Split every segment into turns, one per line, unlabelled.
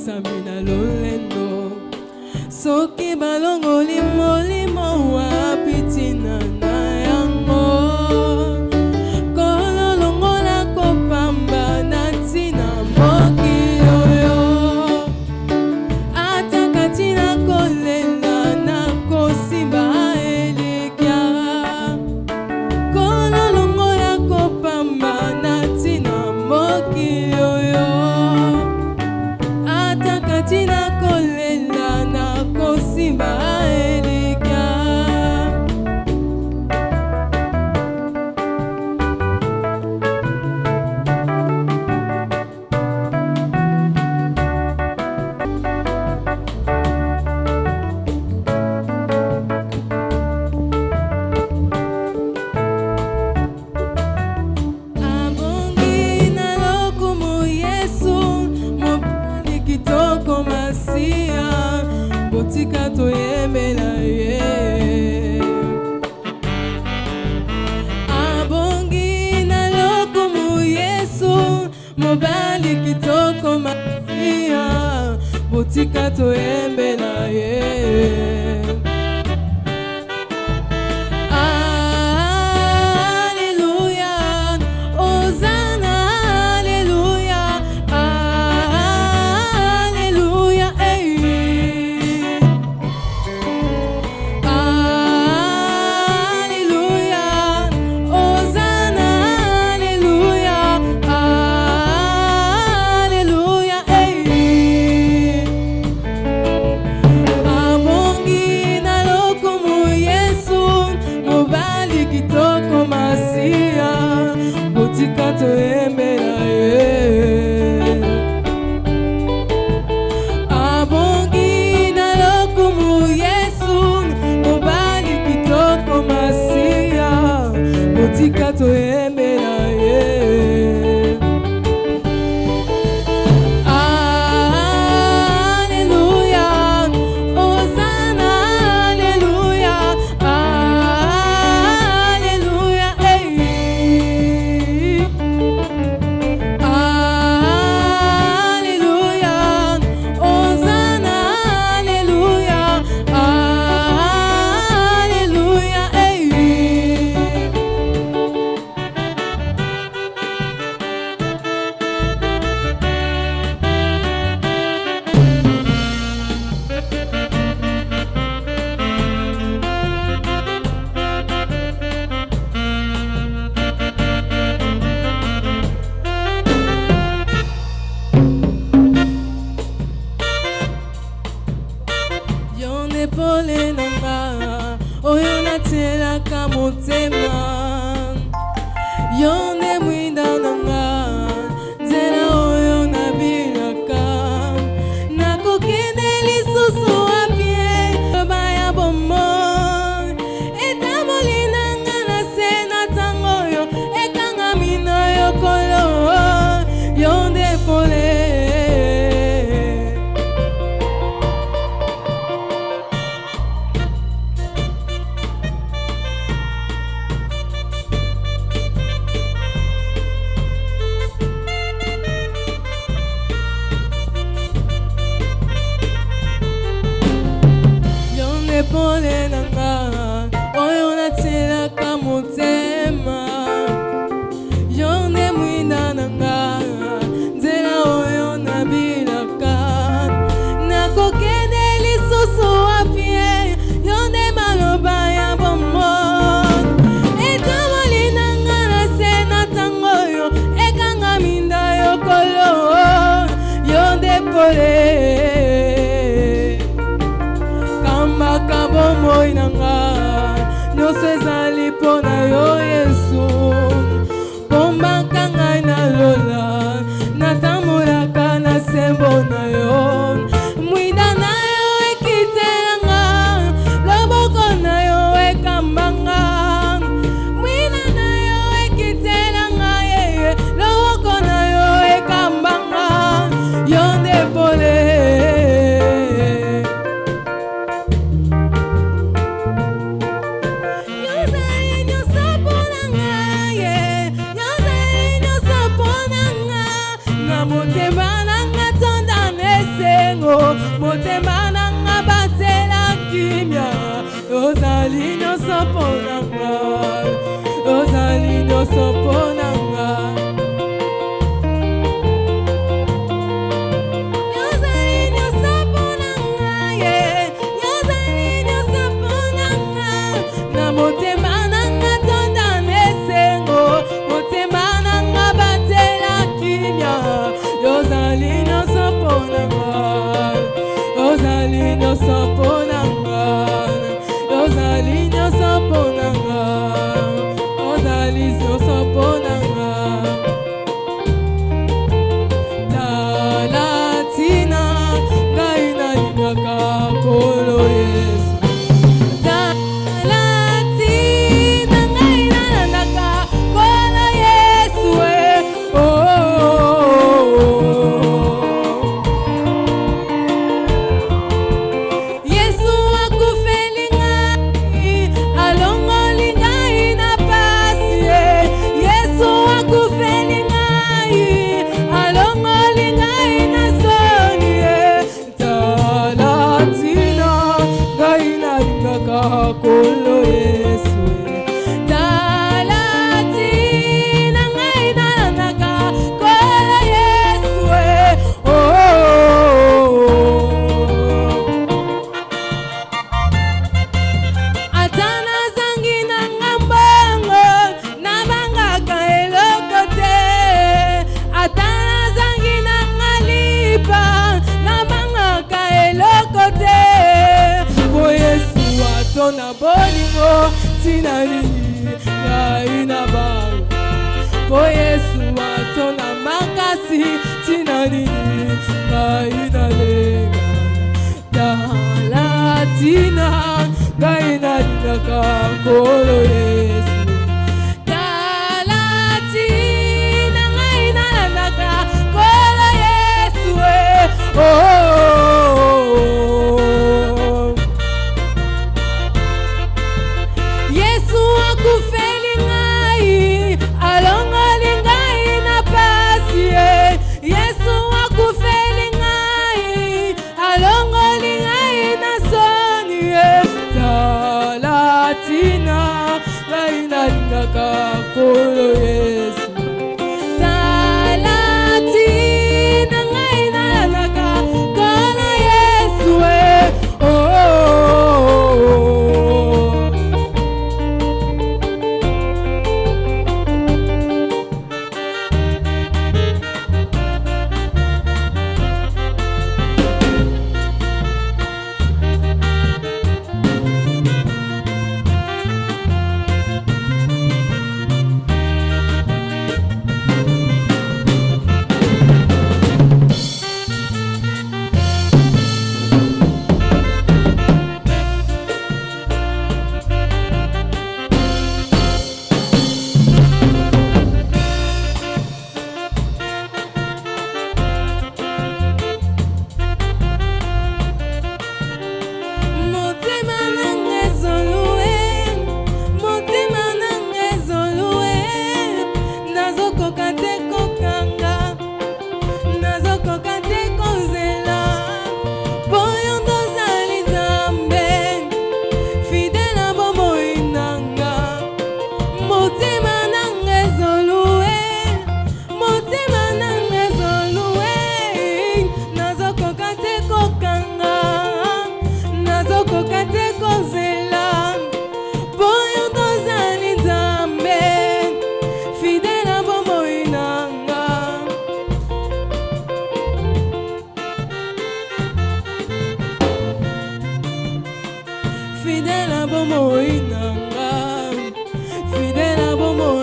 Samina lolendo soki balongoli molimo wapitina na yango kolo longola kopamba na tina mokili oyo ataka tina kolela na kosimba elikya kolo longola kopamba na tina mokili oyo ataka tina kolela na kosimba elikya abongi na lokumu Yesu mobali kitoko masia botika toyembela ye abongi na lokumu Yesu mobali kitoko masia botika toyembela ye Alléluia, Hosanna, Alléluia, Alléluia, hey. Alléluia, Hosanna, Alléluia, Alléluia, hey. Abongi na lokumu Yesu mobali kitoko masia botika toyembela ye abongi na lokumu Yesu mobali kitoko masia botika toyembela ye Alléluia, Hosanna, Alléluia, Alléluia, hey. Alléluia, Hosanna, Alléluia, Alléluia, hey. Yone pole nanga oyo natelaka motema yone mwinda nanga nzela oyo nabilaka nakokende lisusu wapie baya bomo etamoli nanga na se na ntango oyo ekangami na yokolo yonde pole na bolingo tinani ngaina bang po Yesu atona makasi tinani ngaina lenga dalatina ngaina daka kolo Yesu dalatina ngaina daka kolo Yesu Kolo Yesu Talatina ngaina naka Kolo Yesu Fidèle à Bomo Inanga, fidèle à Bomo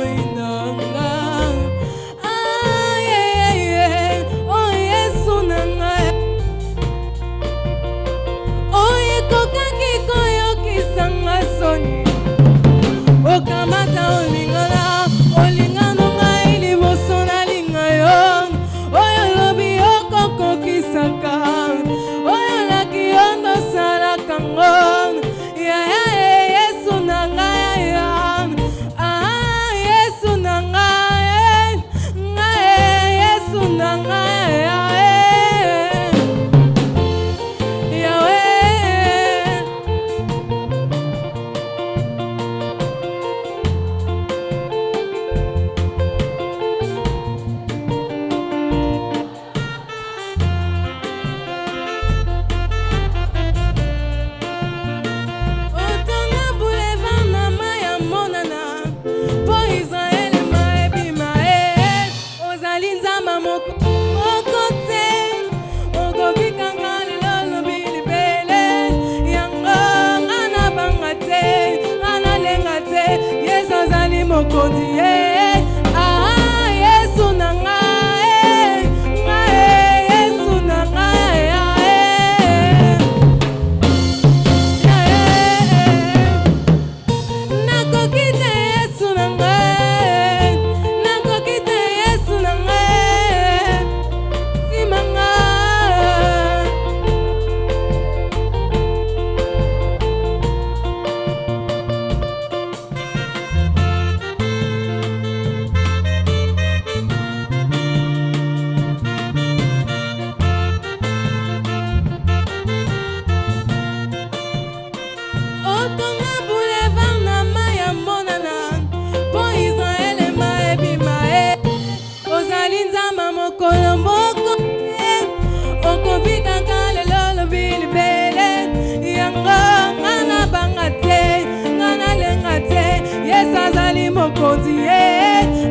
azali mokonzi ah Yesu na ngai Yesu na ngai nakokita Yesu na ngai nakokita Yesu na ngai simanga mokonzi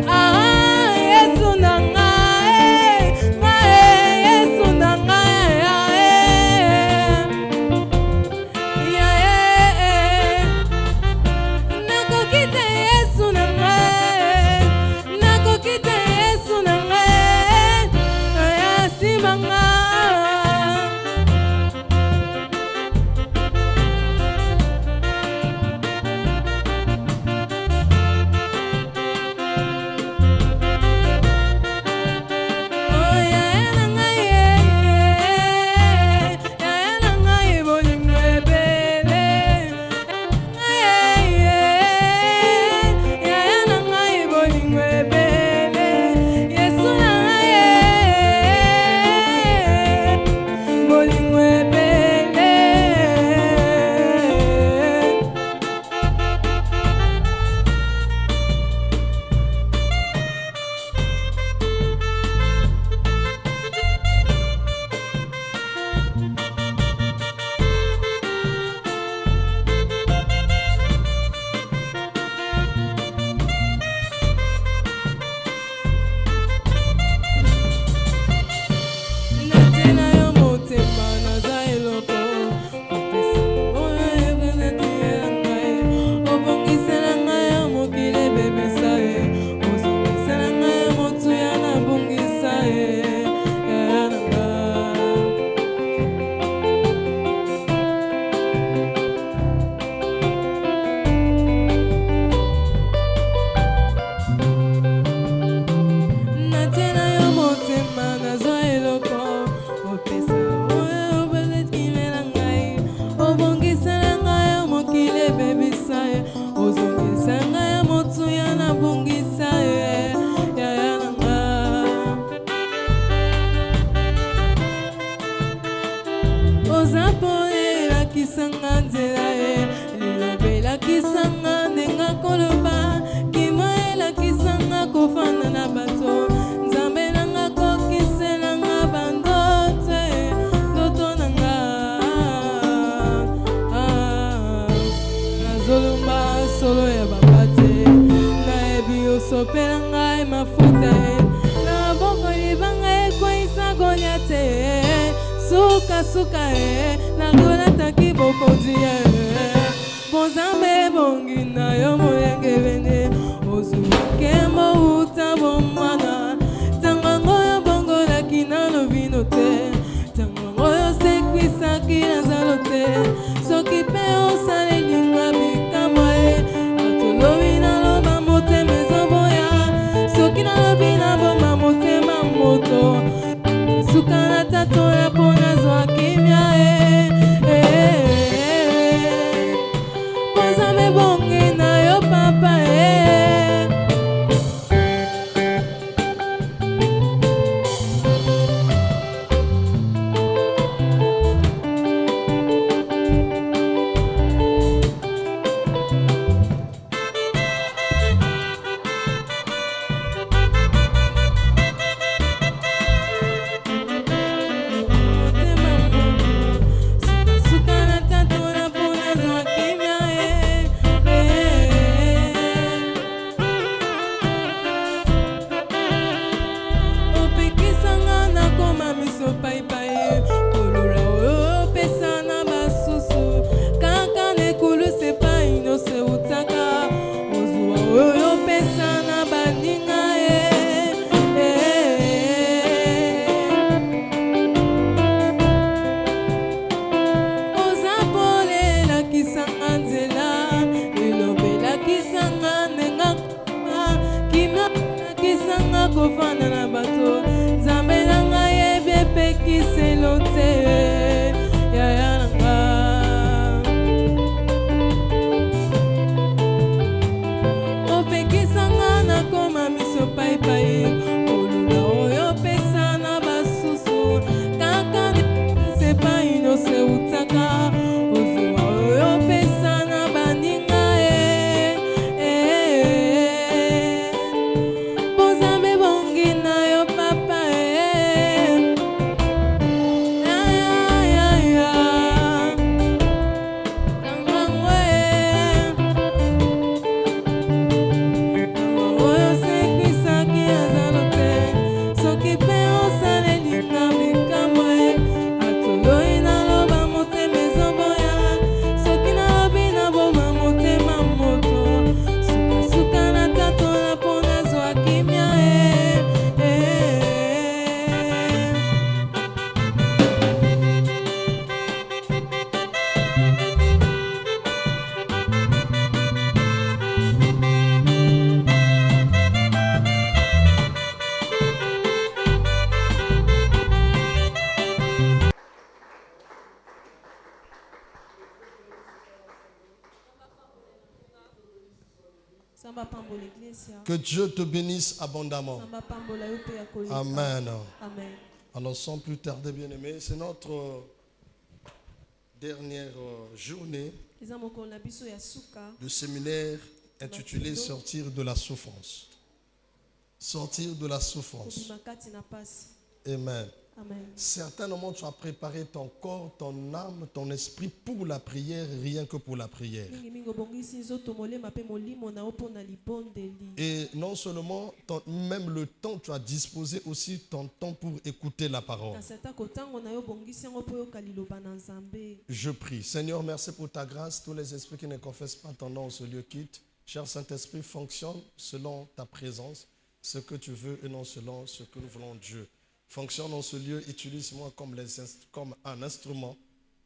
ah Yesu na ngai Yesu na ngai nakokita Yesu na ngai nakokita Yesu na ngai simanga kisanga nzela lilobela kisanga ndenga koloba kimoela kisanga kofanda na bato nzambe nanga kokiselanga bandote ndoto nanga nazolumba solo ya babate nayebi osopela ngai mafuta na bokoli banga ekwisa gonya te suka suka nagona taki bokonzi bonzambe bongi na yo moyenge bene ozuke mouta bomwana tango yo bongolaki na lovino te tango yo sekwisaki na zalo te soki pe osalelinga bikamwa atolobi naloba motema ezoboya soki nalobi naboma motema moto suka na tato ya pona zwa kimia bonzambe bongi na yo papa kofanda na bato Nzambe na ngai yebi epekiselo te yaya na ngai opekisanga nakoma miso paipai olula oyo opesa na basusu kaka sepa inose utaka ozwa oyo opesa na baninga bozambe bongi na yo papa
Que Dieu te bénisse abondamment. Amen.
Amen.
Alors sans plus tarder, bien-aimés, c'est notre dernière journée de séminaire intitulé Sortir de la souffrance. Sortir de la souffrance. Amen.
Amen.
Certainement, tu as préparé ton corps, ton âme, ton esprit pour la prière, rien que pour la prière. Et non seulement, même le temps, tu as disposé aussi ton temps pour écouter la parole. Je prie. Seigneur, merci pour ta grâce. Tous les esprits qui ne confessent pas ton nom, ce lieu quitte. Cher Saint-Esprit, fonctionne selon ta présence, ce que tu veux et non selon ce que nous voulons, Dieu. Fonctionne dans ce lieu, utilise-moi comme un instrument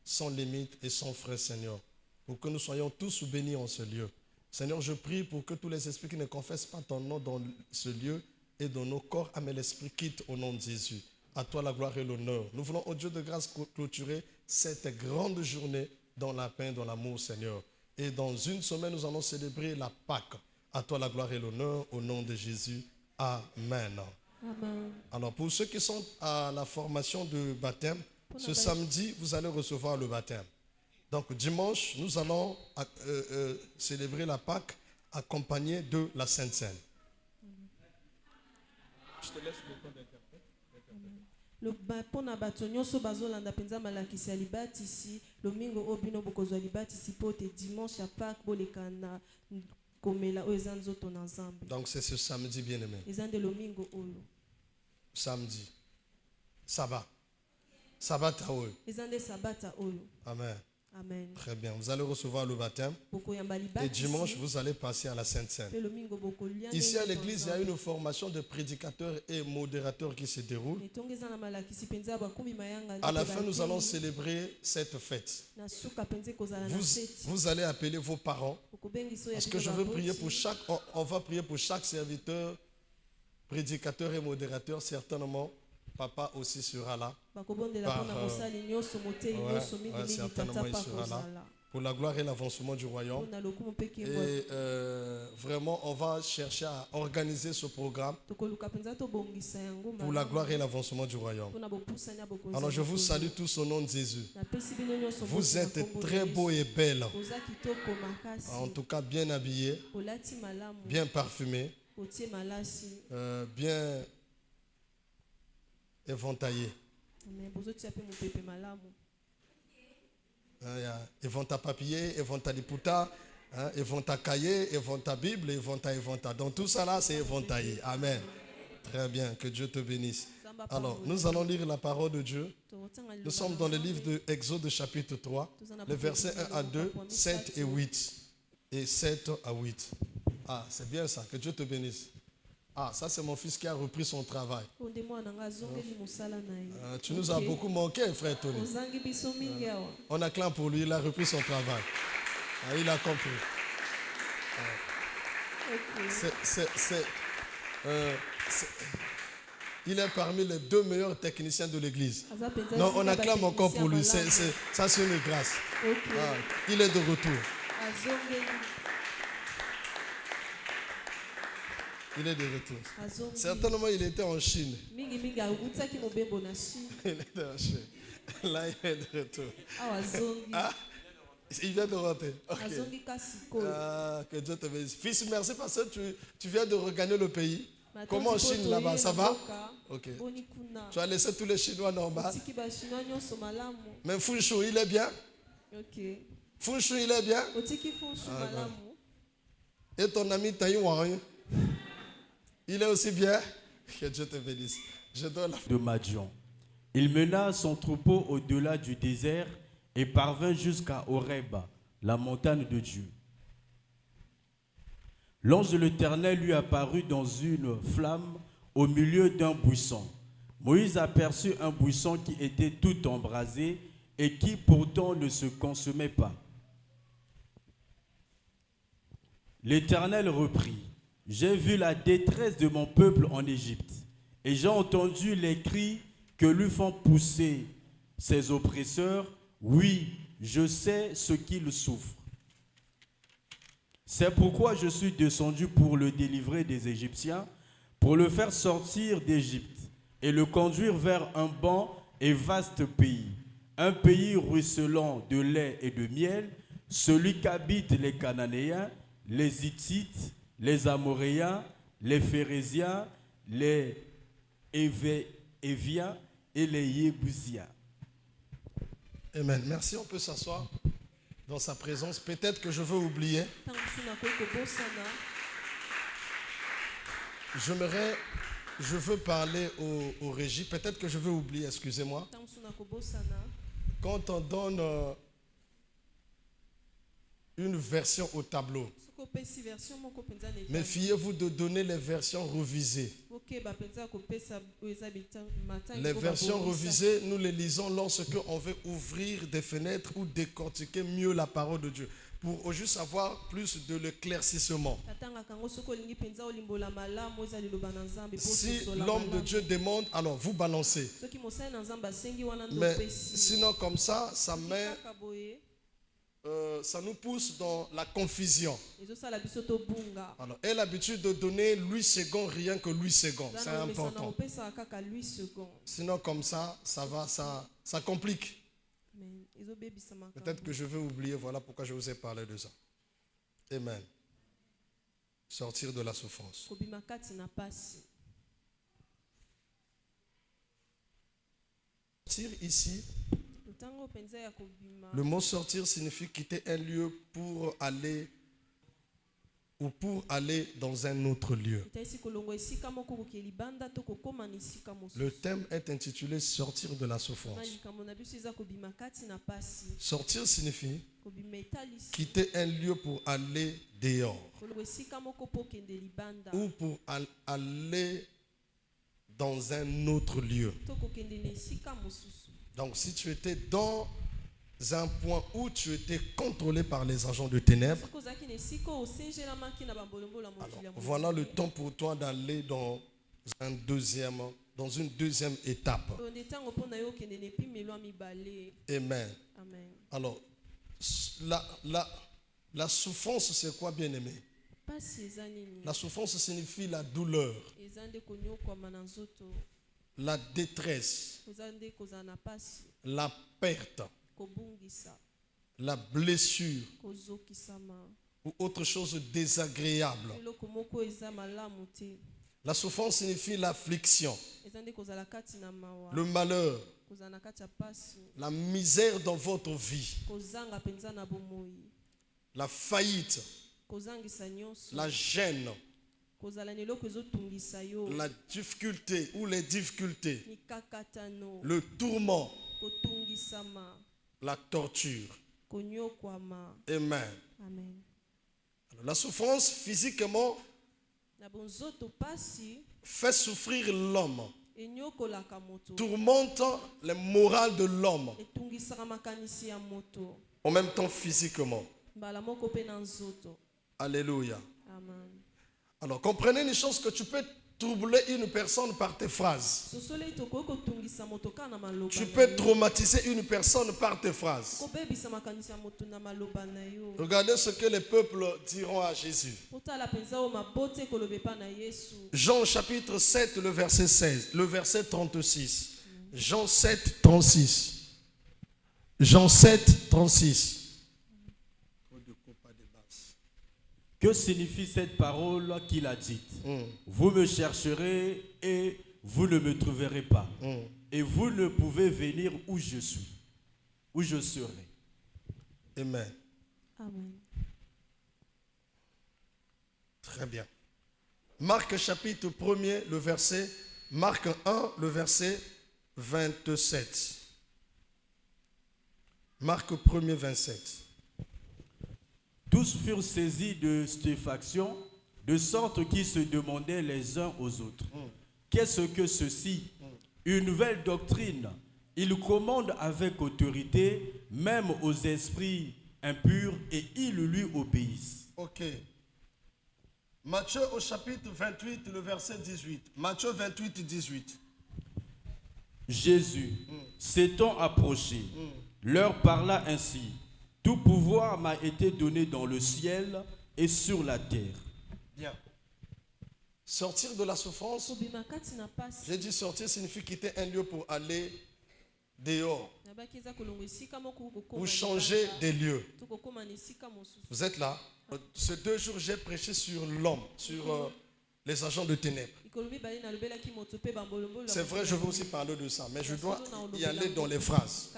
sans limite et sans frais, Seigneur, pour que nous soyons tous bénis en ce lieu. Seigneur, je prie pour que tous les esprits qui ne confessent pas ton nom dans ce lieu et dans nos corps, mais l'esprit quitte au nom de Jésus. À toi la gloire et l'honneur. Nous voulons, au Dieu de grâce, clôturer cette grande journée dans la paix, dans l'amour, Seigneur. Et dans une semaine, nous allons célébrer la Pâque. À toi la gloire et l'honneur, au nom de Jésus. Amen.
Amen.
Alors, pour ceux qui sont à la formation de baptême, ce samedi, vous allez recevoir le baptême. Donc, dimanche, nous allons célébrer la Pâque accompagnée de la Sainte Seine. Je te laisse le temps d'interprète.
Le pona bato nyonso bazolanda penza malakisi ya libatisi lomingo obino bokozwa libatisi pote dimanche ya Pâques bolekana komela oyo eza nzoto na Nzambe.
Donc c'est ce samedi bien-aimé.
Ezande lomingo oyo.
Samedi. Sabbat. Sabbat oyo.
Ezande sabata oyo.
Amen.
Amen.
Très bien. Vous allez recevoir le baptême. Et dimanche, vous allez passer à la Sainte Seine. Ici à l'église, il y a une formation de prédicateurs et modérateurs qui se déroule. À la fin, nous allons célébrer cette fête. Vous allez appeler vos parents. Parce que je veux prier pour on va prier pour chaque serviteur, prédicateur et modérateur, certainement. Papa aussi sera là. Certainement il sera là. Pour la gloire et l'avancement du royaume. Et vraiment, on va chercher à organiser ce programme pour la gloire et l'avancement du royaume. Alors je vous salue tous au nom de Jésus. Vous êtes très beaux et belles. En tout cas, bien habillés, bien parfumés, bien éventaillés. Éventa papier, éventa liputa, éventa cahier, éventa Bible, éventa. Donc tout ça là, c'est éventaillé. Amen. Très bien, que Dieu te bénisse. Alors, nous allons lire la parole de Dieu. Nous sommes dans le livre de Exode chapitre 3, les versets 1 à 2, 7 et 8. Et 7 à 8. Ah, c'est bien ça, que Dieu te bénisse. Ah, ça c'est mon fils qui a repris son travail. Tu nous as beaucoup manqué, frère Tony. On acclame pour lui, il a repris son travail. Ah, il a compris. Il est parmi les 2 meilleurs techniciens de l'église. Non, on acclame encore pour lui. Ça, c'est une grâce. Ah, il est de retour. Il est de retour. Certainement, il était en Chine. Il était en Chine. Là, il est de retour. Ah, il vient de rentrer. Okay. Ah, que Dieu te bénisse. Fils, merci parce que tu viens de regagner le pays. Comment en Chine là-bas? Ça va? Ok. Tu as laissé tous les Chinois normaux. Mais Funshu, il est bien? Funshu, il est bien? Ah, et ton ami Taïwan, il est aussi bien? Que Dieu te bénisse. Je donne la...
De Madian. Il mena son troupeau au-delà du désert et parvint jusqu'à Horeb, la montagne de Dieu. L'ange de l'Éternel lui apparut dans une flamme au milieu d'un buisson. Moïse aperçut un buisson qui était tout embrasé et qui pourtant ne se consumait pas. L'Éternel reprit: j'ai vu la détresse de mon peuple en Égypte, et j'ai entendu les cris que lui font pousser ses oppresseurs. Oui, je sais ce qu'il souffre. C'est pourquoi je suis descendu pour le délivrer des Égyptiens, pour le faire sortir d'Égypte et le conduire vers un bon et vaste pays, un pays ruisselant de lait et de miel, celui qu'habitent les Cananéens, les Hittites, les Amoréens, les Phérésiens, les Éviens et les Yébousiens.
Amen. Merci, on peut s'asseoir dans sa présence. Peut-être que je veux oublier. Je veux parler au régie. Peut-être que je veux oublier, excusez-moi. Quand on donne une version au tableau, méfiez-vous de donner les versions revisées. Les versions revisées, nous les lisons lorsque on veut ouvrir des fenêtres ou décortiquer mieux la parole de Dieu, pour juste avoir plus de l'éclaircissement. Si l'homme de Dieu demande, alors vous balancez. Mais sinon comme ça met... ça nous pousse dans la confusion. Alors, elle a l'habitude de donner 8 secondes, rien que 8 secondes. C'est important. Sinon, comme ça, ça complique. Peut-être que je vais oublier, voilà pourquoi je vous ai parlé de ça. Amen. Sortir de la souffrance. Sortir ici. Le mot sortir signifie quitter un lieu pour aller dans un autre lieu. Le thème est intitulé Sortir de la souffrance. Sortir signifie quitter un lieu pour aller dehors ou pour aller dans un autre lieu. Donc si tu étais dans un point où tu étais contrôlé par les agents de ténèbres, alors, voilà le temps pour toi d'aller dans une deuxième étape. Amen. Alors, la souffrance, c'est quoi, bien-aimé? La souffrance signifie la douleur, la détresse, la perte, la blessure ou autre chose de désagréable. La souffrance signifie l'affliction, le malheur, la misère dans votre vie, la faillite, la gêne, la difficulté ou les difficultés, le tourment, la torture. Amen. La souffrance physiquement fait souffrir l'homme, tourmente le moral de l'homme, en même temps physiquement. Alléluia. Alors comprenez une chose, que tu peux troubler une personne par tes phrases.
Sosolo tokoki kotungisa moto kaka na maloba.
Tu peux traumatiser une personne par tes phrases.
Kobebisa makanisi ya moto na maloba na yo.
Regardez ce que les peuples diront à Jésus.
Otala penza o mabote kolobe pa na Yesu.
Jean chapitre 7, le verset 16, le verset 36. Jean 7, 36. Jean 7, 36.
Que signifie cette parole qu'il a dite? Vous me chercherez et vous ne me trouverez pas. Et vous ne pouvez venir où je suis, où je serai.
Amen.
Amen.
Très bien. Marc chapitre 1er, le verset, Marc 1, le verset 27. Marc 1er, 27.
Tous furent saisis de stupéfaction, de sorte qu'ils se demandaient les uns aux autres. Qu'est-ce que ceci? Une nouvelle doctrine. Il commande avec autorité, même aux esprits impurs, et ils lui obéissent.
Ok. Matthieu au chapitre 28, le verset 18. Matthieu 28, 18.
Jésus, s'étant approché, leur parla ainsi. Tout pouvoir m'a été donné dans le ciel et sur la terre.
Bien. Sortir de la souffrance.
Kobima kati na pasi.
J'ai dit sortir signifie quitter un lieu pour aller dehors.
Nabaki eza kolongo esika moko kokoma.
Ou changer des lieux.
Tokokoma na esika mosusu.
Vous êtes là? Ces 2 jours, j'ai prêché sur l'homme, sur les agents de ténèbres. C'est vrai, je veux aussi parler de ça, mais je dois y aller dans les phrases.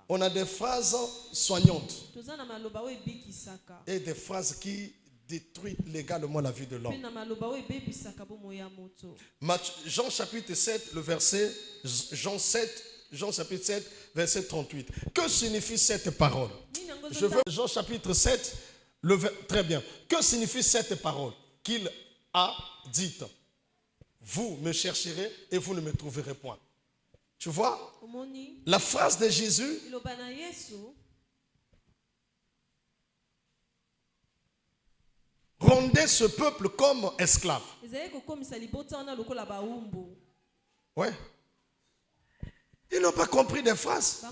On a des phrases soignantes et des phrases qui détruisent légalement la vie de l'homme. Jean chapitre 7, le verset, Jean chapitre 7, verset 38. Que signifie cette parole? Je veux Jean chapitre 7, très bien. Que signifie cette parole qu'il a dite? Vous me chercherez et vous ne me trouverez point. Tu vois? La phrase de Jésus, rendez ce peuple comme esclave. Ouais. Ils n'ont pas compris des phrases.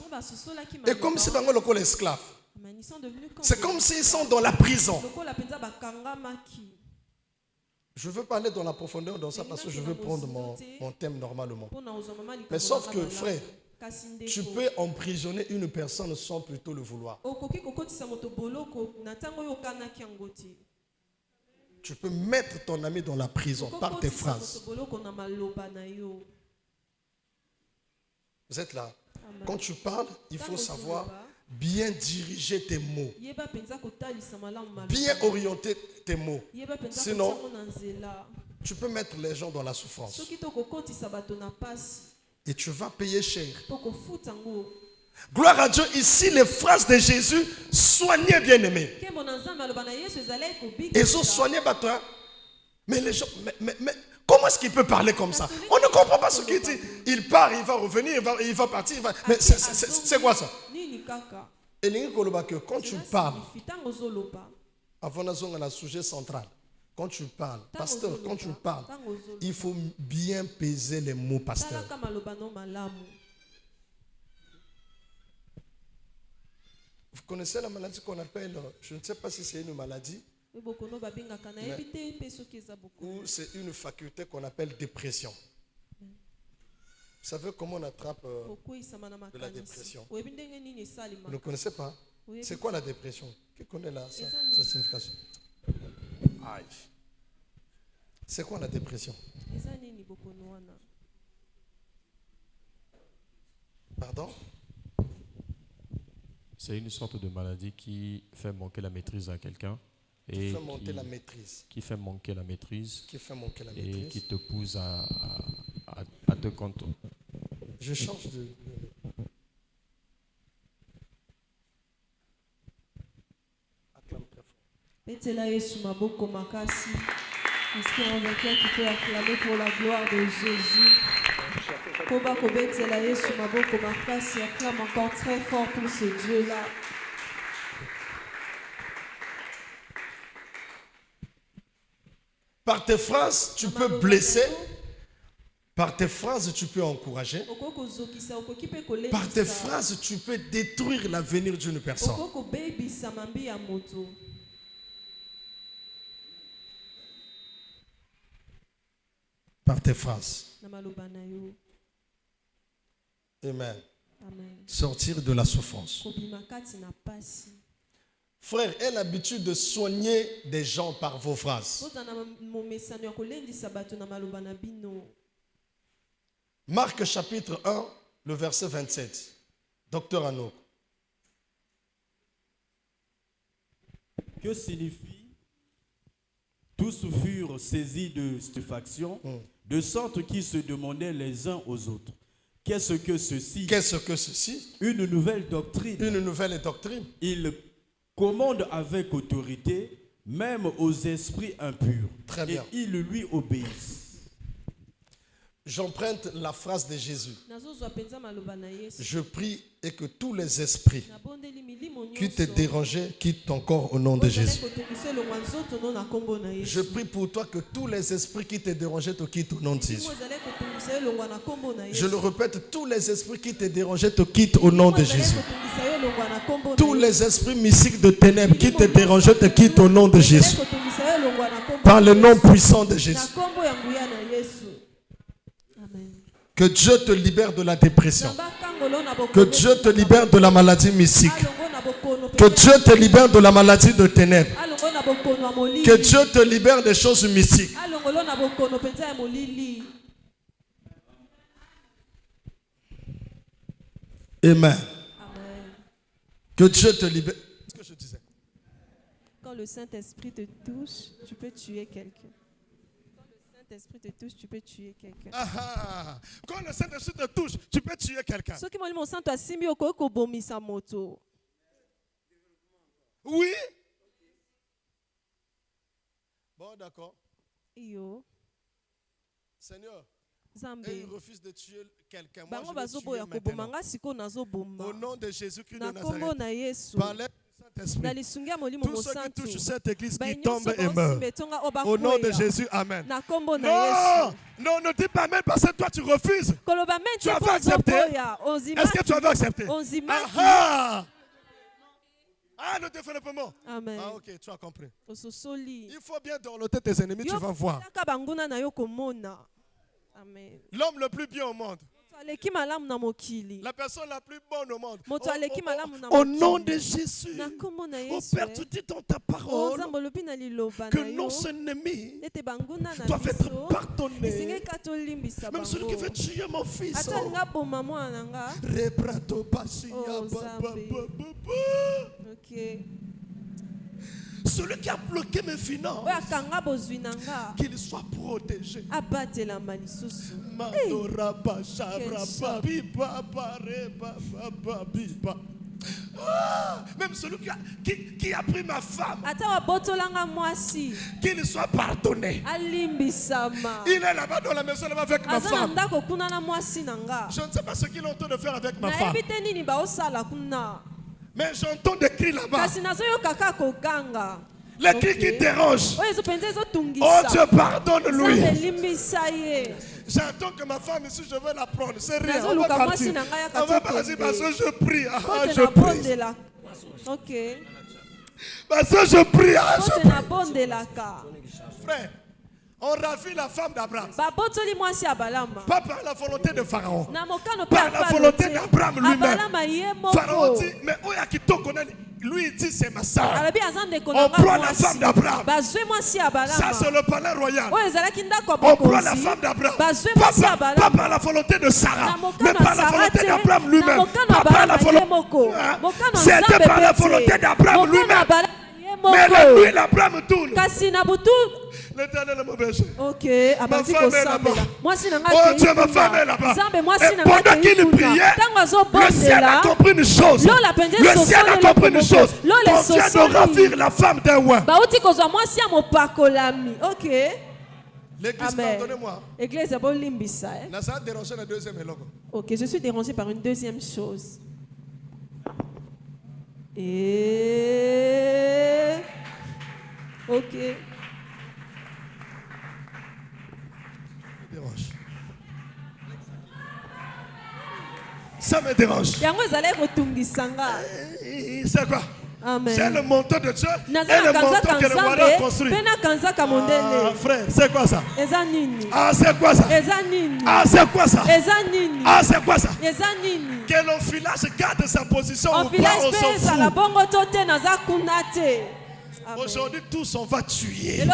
Et comme si c'est comme l'esclave. C'est comme s'ils sont dans la prison. Je veux parler dans la profondeur dans ça parce que je veux prendre mon thème normalement. Mais sauf que, frère, tu peux emprisonner une personne sans plutôt le vouloir. Tu peux mettre ton ami dans la prison par tes phrases. Vous êtes là? Quand tu parles, il faut savoir bien diriger tes mots, bien orienter tes mots. Sinon, tu peux mettre les gens dans la souffrance. Et tu vas payer cher. Gloire à Dieu, ici les phrases de Jésus, soignez bien-aimés. Ils ont soigné toi. Mais les gens, mais comment est-ce qu'il peut parler comme ça? On ne comprend pas ce qu'il dit. Il part, il va revenir, il va partir. Mais c'est quoi ça? Et quand tu parles, avant un sujet central, quand tu parles, pasteur, quand tu parles, il faut bien peser les mots, pasteur. Vous connaissez la maladie qu'on appelle, je ne sais pas si c'est une maladie, ou c'est une faculté qu'on appelle dépression. Vous savez comment on attrape de la dépression? Vous ne connaissez pas? C'est quoi la dépression? Qui connaît sa signification? Aïe. C'est quoi la dépression? Pardon?
C'est une sorte de maladie qui fait manquer la maîtrise à quelqu'un.
Qui fait manquer la maîtrise.
Qui fait manquer la maîtrise.
Qui fait manquer la
et
maîtrise.
qui te pousse à te contrôler.
Je change de... Acclame très fort.
Betela Yesu maboko makasi. Est-ce qu'on vainqueur qui peut acclamer pour la gloire de Jésus? Koba kobetela Yesu maboko makasi, acclame encore très fort pour ce Dieu-là.
Par tes phrases, tu peux blesser. Par tes phrases, tu peux encourager. Par tes phrases, tu peux détruire l'avenir d'une personne. Par tes phrases. Amen. Sortir de la souffrance. Frère, aie l'habitude de soigner des gens par vos phrases. Marc chapitre 1, le verset 27. Docteur Anouk.
Que signifie? Tous furent saisis de stupéfaction, de sorte qu'ils se demandaient les uns aux autres. Qu'est-ce que ceci?
Qu'est-ce que ceci?
Une nouvelle doctrine.
Une nouvelle doctrine.
Il commande avec autorité, même aux esprits impurs.
Très bien.
Et ils lui obéissent.
J'emprunte la phrase de Jésus. Je prie et que tous les esprits qui te dérangeaient quittent ton corps au nom de Jésus. Je prie pour toi que tous les esprits qui te dérangeaient te quittent au nom de Jésus. Je le répète, tous les esprits qui te dérangeaient te quittent au nom de Jésus. Tous les esprits mystiques de ténèbres qui te dérangeaient te quittent au nom de Jésus. Par le nom puissant de Jésus. Que Dieu te libère de la dépression. Que Dieu te libère de la maladie mystique. Que Dieu te libère de la maladie de ténèbres. Que Dieu te libère des choses mystiques. Amen. Que Dieu te libère. Ce que je disais.
Quand le Saint-Esprit te touche, tu peux tuer quelqu'un. Saint-Esprit te touche, tu peux tuer quelqu'un.
Quand le Saint-Esprit te touche, tu peux tuer quelqu'un. Oui. Bon, d'accord. Seigneur, et il refuse de tuer quelqu'un. Moi, je vais tuer maintenant. Au nom de Jésus-Christ de Nazareth. Par l'aide du Saint-Esprit. Tous ceux qui touchent cette église qui tombent et meurent. Au nom de Jésus, Amen. Non, non, ne dis pas Amen parce que toi tu refuses. Tu avais accepté. Est-ce que tu avais accepté? Le développement.
Amen.
Ok, tu as compris. Il faut bien dorloter tes ennemis, tu vas voir.
Amen.
L'homme le plus bien au monde. La personne la plus bonne au monde. Au nom de Jésus. Oh Père, tu dis dans ta parole que nos ennemis doivent être pardonnés. Même celui qui veut tuer mon fils. Celui qui a bloqué mes finances, qu'il soit protégé. Même celui qui a pris ma femme, qu'il soit pardonné. Il est là-bas dans la maison là-bas avec ma femme. Je ne sais pas ce qu'il est en train de faire avec ma femme. Mais j'entends des cris là-bas. Les cris qui dérangent. Oh Dieu, pardonne-lui. J'attends que ma femme ici, je vais la prendre. C'est rien. On va partir. On va partir parce que je prie. Je prie.
Ok.
Parce que je prie. Je prie. Frère, on ravit la femme d'Abraham. Pas par la volonté de Pharaon. Par la volonté d'Abraham lui-même. Pharaon dit, mais lui il dit c'est ma soeur. On prend la femme d'Abraham. Ça c'est le palais royal. On prend la femme d'Abraham. Pas par la volonté de Sarah, mais par la volonté d'Abraham lui-même. Pas par la volonté. C'était par la volonté d'Abraham lui-même. Mais la nuit l'Abraham tourne. L'Éternel est mon berger.
Ok,
ma femme est là-bas. Oh Dieu, ma femme est là-bas. Et pendant qu'il priait, le ciel a compris une chose. Le ciel a compris une chose. On vient de ravir la femme d'un roi.
Ok.
L'église, pardonnez-moi.
Église,
Nazareth dérangé la deuxième éloge.
Ok, je suis dérangé par une deuxième chose. Et... Ok.
dérange. Ça me dérange. C'est quoi?
Amen.
C'est le montant de Dieu et le montant que le mari a construit. Ah, frère, c'est quoi ça? Ah, c'est quoi ça? Ah, c'est quoi ça? Ah, c'est quoi ça? Que l'enfilage garde sa position ou pas, on s'en fout. Aujourd'hui, tous on va tuer.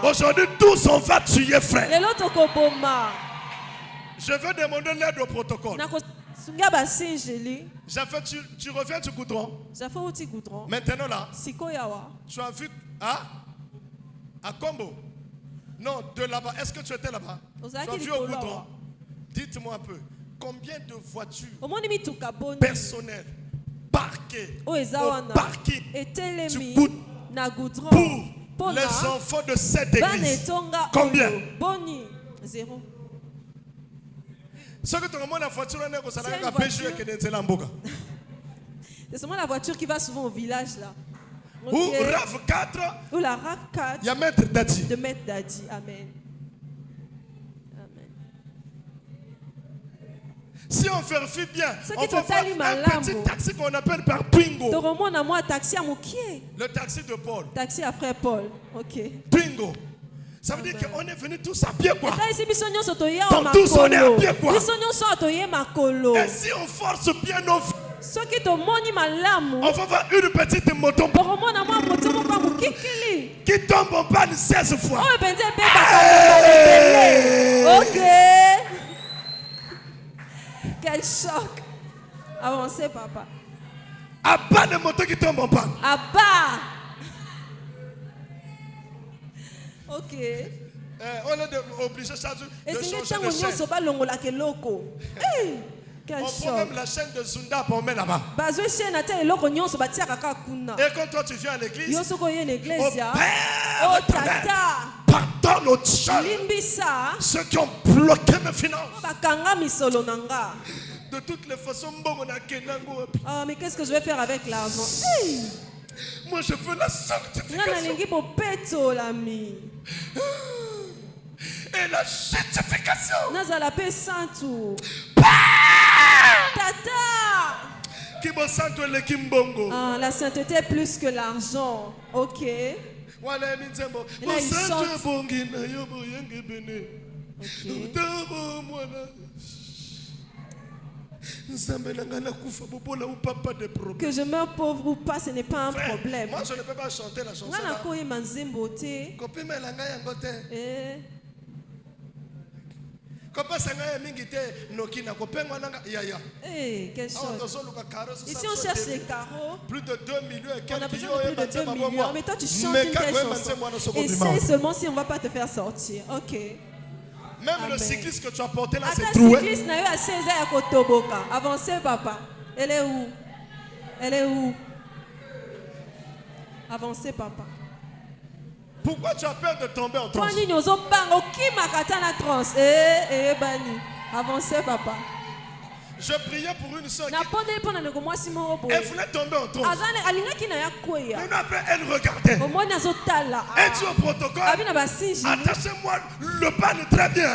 Aujourd'hui, tous on va tuer, frère. Je veux demander l'aide au protocole. Tu reviens du goudron. Maintenant là, tu as vu à Combo. Non, de là-bas. Est-ce que tu étais là-bas? Tu as vu au goudron. Dites-moi un peu, combien de voitures personnelles parquées au parking du goudron pour les enfants de cette église? Combien?
Zéro.
C'est
seulement la voiture qui va souvent au village là.
Ou RAV 4.
Ou la RAV 4.
Il y a Maître Dadi.
De Maître Dadi. Amen. Amen.
Si on vérifie bien, on va voir un petit taxi qu'on appelle par Twingo. Le taxi de Paul.
Taxi à frère Paul. Ok.
Twingo. Ça veut dire qu'on est venus tous à pied quoi.
Donc
tous on est à pied quoi.
Et
si on force bien nos vies,
on
va voir une petite moto qui tombe en panne 16 fois.
Ok. Quel choc. Avancez papa.
À bas de moto qui tombe en panne.
À bas. Ok.
On est obligé de changer de chaîne.
Quel
on
choc.
prend même la chaîne de Zunda pour mettre là-bas. Et quand toi tu viens à l'église, pardonne au ciel ceux qui ont bloqué mes finances. De toutes les façons,
mais qu'est-ce que je vais faire avec l'argent?
Moi je veux la sanctification. Et la justification.
La sainteté est plus que l'argent. Ok. Que je meurs pauvre ou pas, ce n'est pas un problème.
Moi je ne peux pas chanter la chanson.
Quelle chose. Ici on cherche les carreaux.
Plus de 2 millions et
on a
quelques
besoin de plus de 2 millions. Mais toi tu chantes une telle chanson. Essaye seulement si on ne va pas te faire sortir. Ok.
Même amen. Le cycliste que tu as porté là, c'est
troué. Avancez papa. Elle est où? Elle est où? Avancez papa.
Pourquoi tu as peur de tomber en transe?
Avancez papa.
Je priais pour une soeur elle voulait tomber en transe. Maintenant après elle regardait. Elle dit au protocole, attachez-moi le panne très bien.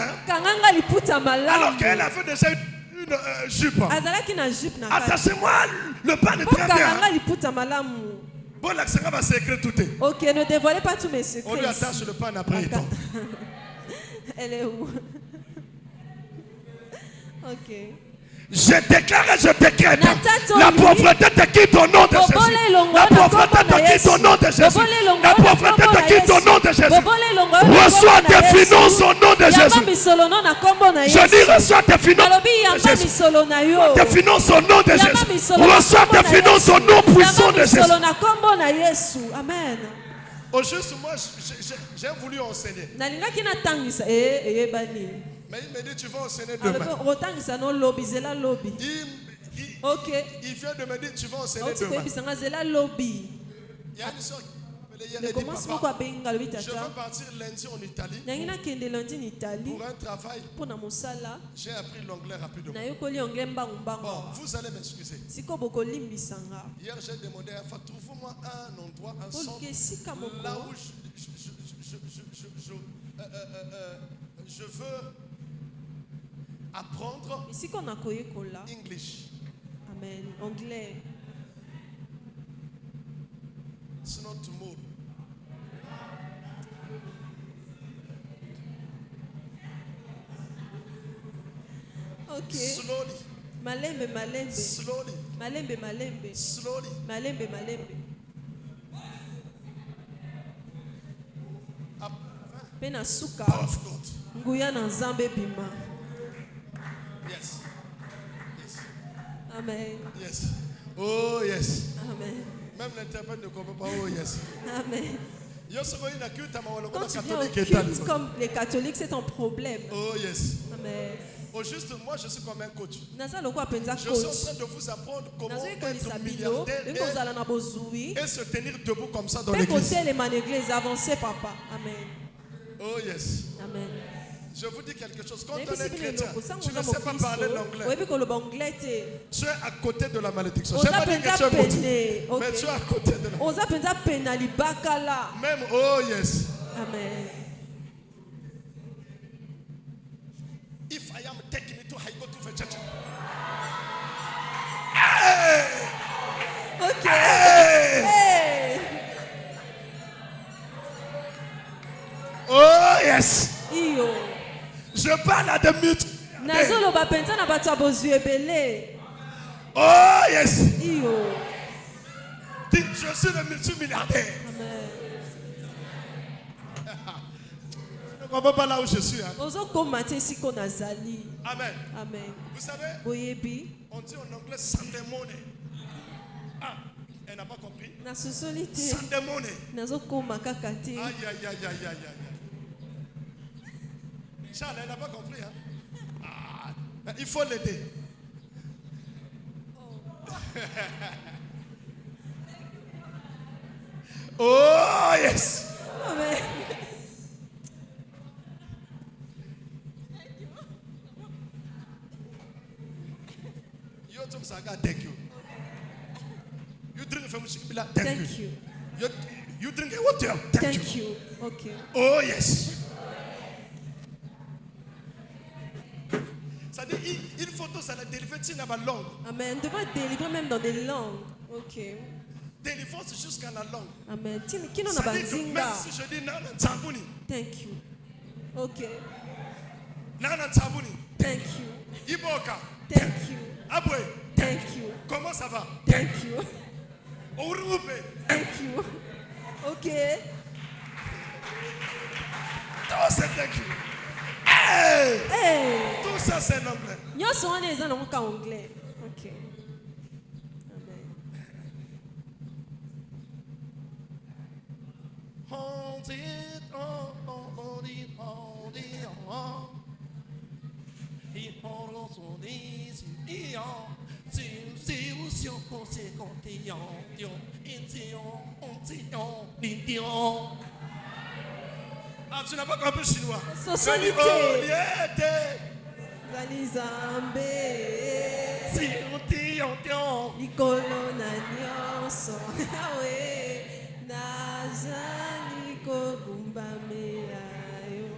Alors qu'elle avait déjà une jupe. Attachez-moi le panne très bien. Bon, l'accent va s'écrire tout.
Ok, ne dévoilez pas tous mes secrets.
On lui attache le pan après.
Elle est où? Ok.
Je déclare et je décrète. La pauvreté te quitte au nom de Jésus. La pauvreté te quitte au nom de Jésus. La pauvreté te quitte au nom de Jésus. Reçois tes finances au nom de Jésus. Je dis reçois tes finances. Tes finances au nom de Jésus. Reçois tes finances au nom puissant de Jésus.
Amen.
Au juste, moi, j'ai voulu enseigner. Mais il me dit, tu vas enseigner demain. Il vient de me dire, tu vas enseigner demain. Il y a une soeur qui me dit, papa, je veux partir lundi en Italie pour un travail. J'ai appris l'anglais rapidement. Bon, vous allez m'excuser. Hier, j'ai demandé à Fa, trouve-moi un endroit, un centre, là où Je veux apprendre
Ici qu'on a koye kola.
English.
Amen. Anglais.
Sinon tomorrow.
Ok.
Slowly.
Malembe, malembe.
Slowly.
Malembe, malembe.
Slowly.
Malembe, malembe. Pena suka.
Power of God.
Nguya na nzambe bima.
Yes. Yes.
Amen.
Yes. Oh yes.
Amen.
Même l'interprète ne comprend pas. Oh yes.
Amen. Quand tu viens au culte comme les catholiques, c'est un problème.
Oh yes.
Amen.
Au juste, moi je suis comme un coach.
Je suis
en train de vous apprendre comment être milliardaire et se tenir debout comme ça dans l'église.
Papa. Amen.
Oh yes.
Amen.
Je vous dis quelque chose. Quand on est chrétien, tu ne sais pas parler l'anglais. Tu es à côté de la malédiction. Je n'ai pas dit que tu es maudit, mais tu es à côté de la malédiction. Même, oh yes.
Amen.
If I am taking it to I go to the church. Hey!
Ok.
Hey!
Hey!
Oh yes.
Iyo.
Je parle à des multitudes.
Nazoloba penza na bato bozu ebele.
Oh yes.
Iyo.
Dis, je suis le multimilliardaire.
Amen.
Je ne comprends pas là où je suis. Hein.
Ozo komate siko nazali.
Amen.
Amen.
Vous savez,
Boyebi.
on dit en anglais Sunday. Ah, elle n'a pas compris.
Na sosolite.
Sunday.
Nazo koma kakate.
Aïe, aïe, aïe, aïe, aïe. Charles, elle n'a pas compris. Hein? Ah, il faut l'aider. Oh, yes.
Amen.
You talk Saga, thank you. You drink from Shikibila,
Thank you.
You drink water, thank you.
Thank you. Okay.
Oh, yes. Ça dit, il faut tout ça, la délivrance dans la langue.
Amen. On devrait délivrer même dans des langues. Ok.
Délivrance jusqu'à la langue.
Amen. Qui n'en a
Ça
pas
dit,
dit
même si je dis Nana Tsabouni.
Thank you. Ok.
Nana Tsabouni.
Thank you.
Iboka.
Thank you.
Abwe.
Thank you.
Comment ça va?
Thank you.
Ouroupe.
Thank you. Ok.
Tout c'est thank you. Hey!
Hey!
Tout ça c'est l'anglais.
Nous sommes des gens anglais. Ok. Amen.
Hold it on, hold it, hold it on. Il hold son is il c'est aussi conséquent. Ah, tu n'as pas compris chinois.
Socialité.
Oh,
Zali Zambe.
si on
Likolo na nyonso. Awe. Nazali kobumba melayo.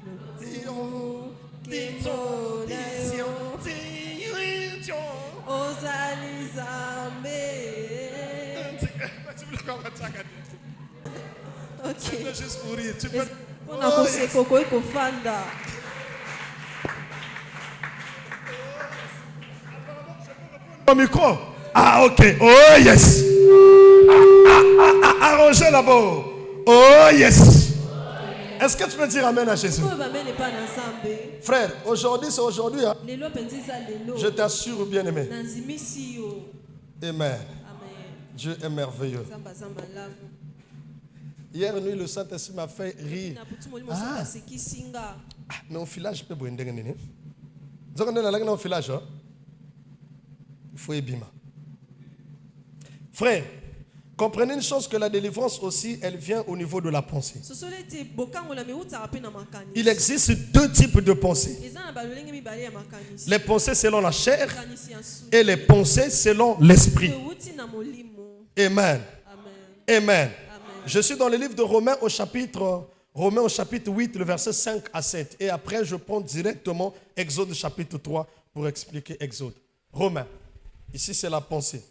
Nukumu. Kimo na yo. Ozali Zambe. Ok.
C'est juste pour rire. Tu peux...
On a conseillé Coco et Kofanda.
Au micro. Ah, ok. Oh, yes. Arrangez là-bas. Oh, yes. Est-ce que tu peux dire Amen à Jésus? Frère, aujourd'hui, c'est aujourd'hui. Hein? Je t'assure, bien-aimé. Amen. Dieu est merveilleux. Hier nuit, le Saint-Esprit m'a fait rire. Mais au village, je peux boire un village. Il faut ébima. Frère, comprenez une chose, que la délivrance aussi, elle vient au niveau de la pensée. Il existe deux types de pensées. Les pensées selon la chair et les pensées selon l'esprit. Amen. Amen. Je suis dans le livre de Romains au chapitre Romains au chapitre 8, le verset 5 à 7. Et après, je prends directement Exode chapitre 3 pour expliquer Exode. Romains. Ici, c'est la pensée.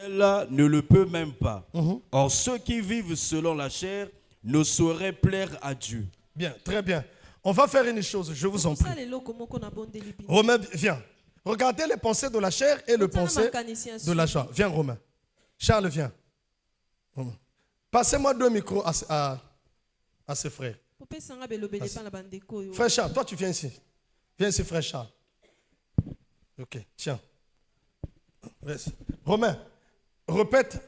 Là ne le peut même pas. Or, ceux qui vivent selon la chair ne sauraient plaire à Dieu.
Bien, très bien. On va faire une chose, je vous en prie. Romain, viens. Regardez les pensées de la chair et les pensées de la joie. Viens, Romain. Charles, viens. Passez-moi 2 micros à ses frères. Frère Charles, toi tu viens ici. Viens ici, frère Charles. Ok, tiens. Romain, répète.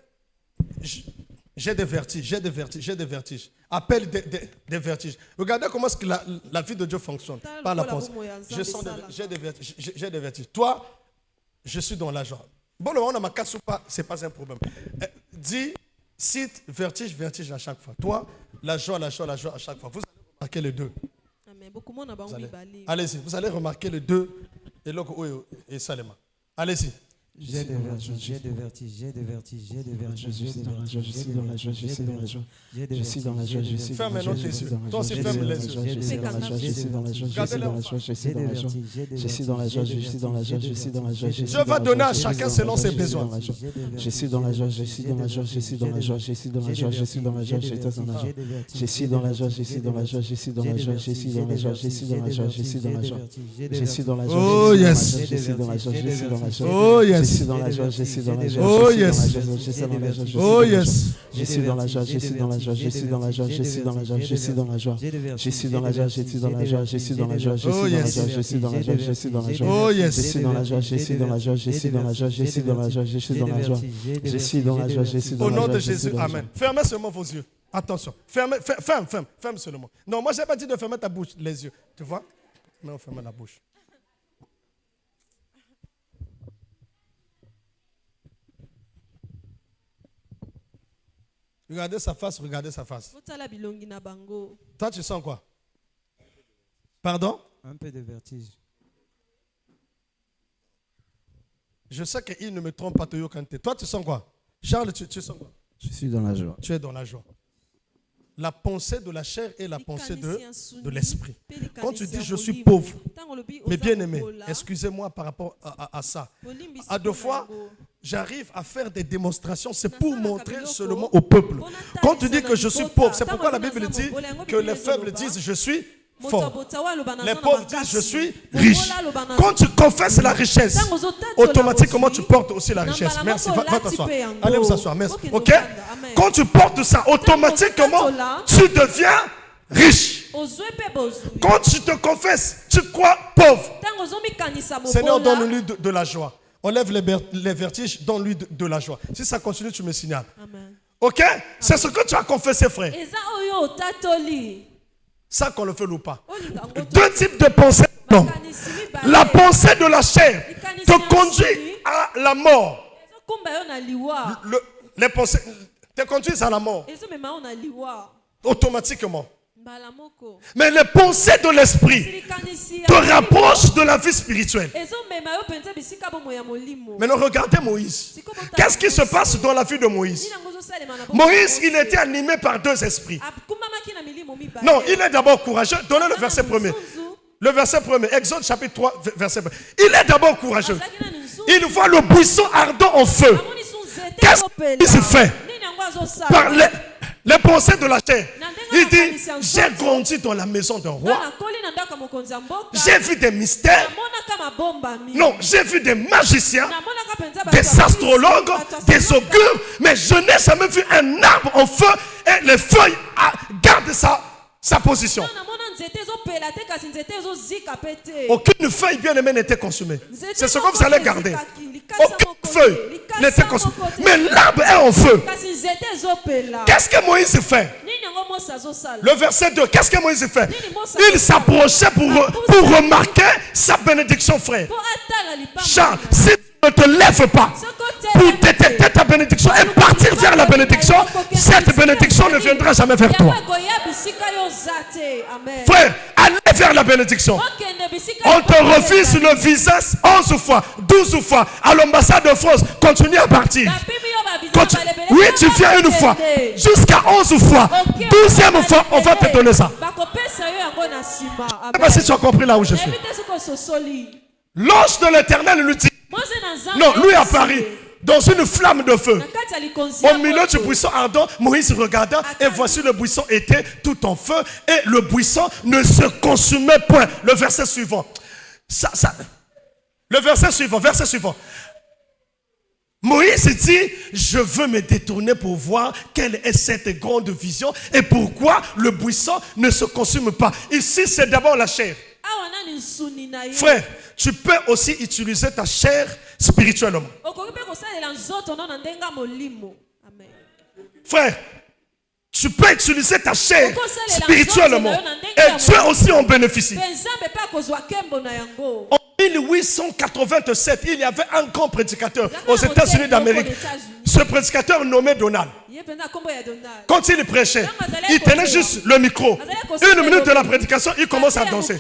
J'ai des vertiges, j'ai des vertiges, j'ai des vertiges. Appelle des vertiges. Regardez comment est-ce que la vie de Dieu fonctionne. Par la pensée. J'ai des vertiges, j'ai des vertiges. Toi, je suis dans la joie. Bon, on a ma casse ou pas, ce n'est pas un problème. Dis, cite, vertige, vertige à chaque fois. Toi, la joie à chaque fois. Vous allez remarquer les deux. Allez-y, vous allez remarquer les deux. Et Salema. Allez-y.
J'ai des vertiges, j'ai des vertiges, j'ai des vertiges, j'ai des vertiges, je suis dans la joie, je suis dans la joie, je suis dans la joie, je suis dans la joie, je suis dans la joie, je suis dans la joie, je suis dans la joie, je suis dans la joie, je suis dans la joie, je suis dans la joie, je suis dans la joie, je suis dans la joie, je suis dans la joie, je suis dans la joie.
Dieu va donner à chacun selon ses besoins.
Je suis dans la joie, je suis dans la joie, je suis dans la joie, je suis dans la joie, je suis dans la joie, je suis dans la joie, je suis dans la joie, je suis dans la joie, je suis dans la joie, je suis dans la joie, je suis dans la joie, je suis dans la joie, je suis dans la joie.
Oh yes.
Je suis dans la joie, je suis dans la joie.
Oh yes.
Je suis dans la joie, je suis dans la joie.
Oh yes. Oh yes.
Je suis dans la joie, je suis dans la joie, je suis dans la joie, je suis dans la joie, je suis dans la joie. Je suis dans la joie, je suis dans la joie, je suis dans la joie, je suis dans la joie, je suis dans la joie,
oh yes.
je suis dans la joie, je suis dans la joie, je suis dans la joie, je suis dans la joie, je suis dans la joie, je suis dans la joie, je suis dans la joie.
Au nom de Jésus, amen. Fermez seulement vos yeux. Attention. Ferme seulement. Non, moi j'ai pas dit de fermer ta bouche, les yeux. Tu vois? Mais on ferme la bouche. Regardez sa face, regardez sa face. Toi, tu sens quoi? Pardon?
Un peu de vertige.
Je sais qu'il ne me trompe pas, Toyo Kante. Toi, tu sens quoi? Charles, tu sens quoi?
Je suis dans la joie.
Tu es dans la joie. La pensée de la chair et la pensée de l'esprit. Quand tu dis je suis pauvre, mais bien aimé, excusez-moi par rapport à ça. À 2 fois, j'arrive à faire des démonstrations, c'est pour montrer seulement au peuple. Quand tu dis que je suis pauvre, c'est pourquoi la Bible dit que les faibles disent je suis fort. Les pauvres disent je suis riche. Quand tu confesses la richesse, automatiquement tu portes aussi la richesse. Merci, va t'asseoir. Allez vous asseoir, merci. Ok? Quand tu portes ça, automatiquement tu deviens riche. Quand tu te confesses, tu crois pauvre. Seigneur, donne-lui de la joie. Enlève les vertiges, donne-lui de la joie. Si ça continue, tu me signales. Ok? C'est ce que tu as confessé, frère. Ça qu'on le fait ou pas. 2 types de pensées. Non. La pensée de la chair te conduit à la mort. Les pensées te conduisent à la mort. Automatiquement. Mais les pensées de l'esprit te rapprochent de la vie spirituelle. Maintenant, regardez Moïse. Qu'est-ce qui se passe dans la vie de Moïse? Moïse, il était animé par 2 esprits. Non, il est d'abord courageux. Donnez le verset 1er. Le verset 1er, Exode chapitre 3, verset 1er. Il est d'abord courageux. Il voit le buisson ardent en feu. Qu'est-ce qu'il se fait? Par les pensées de la chair. Il dit, j'ai grandi dans la maison d'un roi. J'ai vu des mystères. Non, j'ai vu des magiciens, des astrologues, des augures. Mais je n'ai jamais vu un arbre en feu et les feuilles gardent sa position. Aucune feuille bien aimée n'était consumée. C'est ce que vous allez garder. Aucune feuille n'était consumée. Mais l'arbre est en feu. Qu'est-ce que Moïse fait? Le verset 2, qu'est-ce que Moïse fait? Il s'approchait pour remarquer sa bénédiction, frère. Charles, si tu ne te lèves pas pour détecter ta bénédiction et partir vers la bénédiction, cette bénédiction ne viendra jamais vers toi. Frère, allez vers la bénédiction. On te refuse le visage 11 fois, 12 fois. À l'ambassade de France, continue à partir. Oui, tu viens une fois. Jusqu'à 11 fois. 12e fois, on va te donner ça. Je ne sais pas si tu as compris là où je suis. L'ange de l'Éternel lui dit, non, lui à Paris, dans une flamme de feu, au milieu du buisson ardent, Moïse regarda et voici le buisson était tout en feu et le buisson ne se consumait point. Le verset suivant. Le verset suivant. Moïse dit, je veux me détourner pour voir quelle est cette grande vision et pourquoi le buisson ne se consume pas. Ici, c'est d'abord la chair. Frère, tu peux aussi utiliser ta chair spirituellement. Frère, tu peux utiliser ta chair spirituellement et Dieu aussi en bénéficie. En 1887, il y avait un grand prédicateur aux États-Unis d'Amérique. Ce prédicateur nommé Donald. Quand il prêchait, il tenait juste le micro. 1 minute de la prédication, il commence à danser.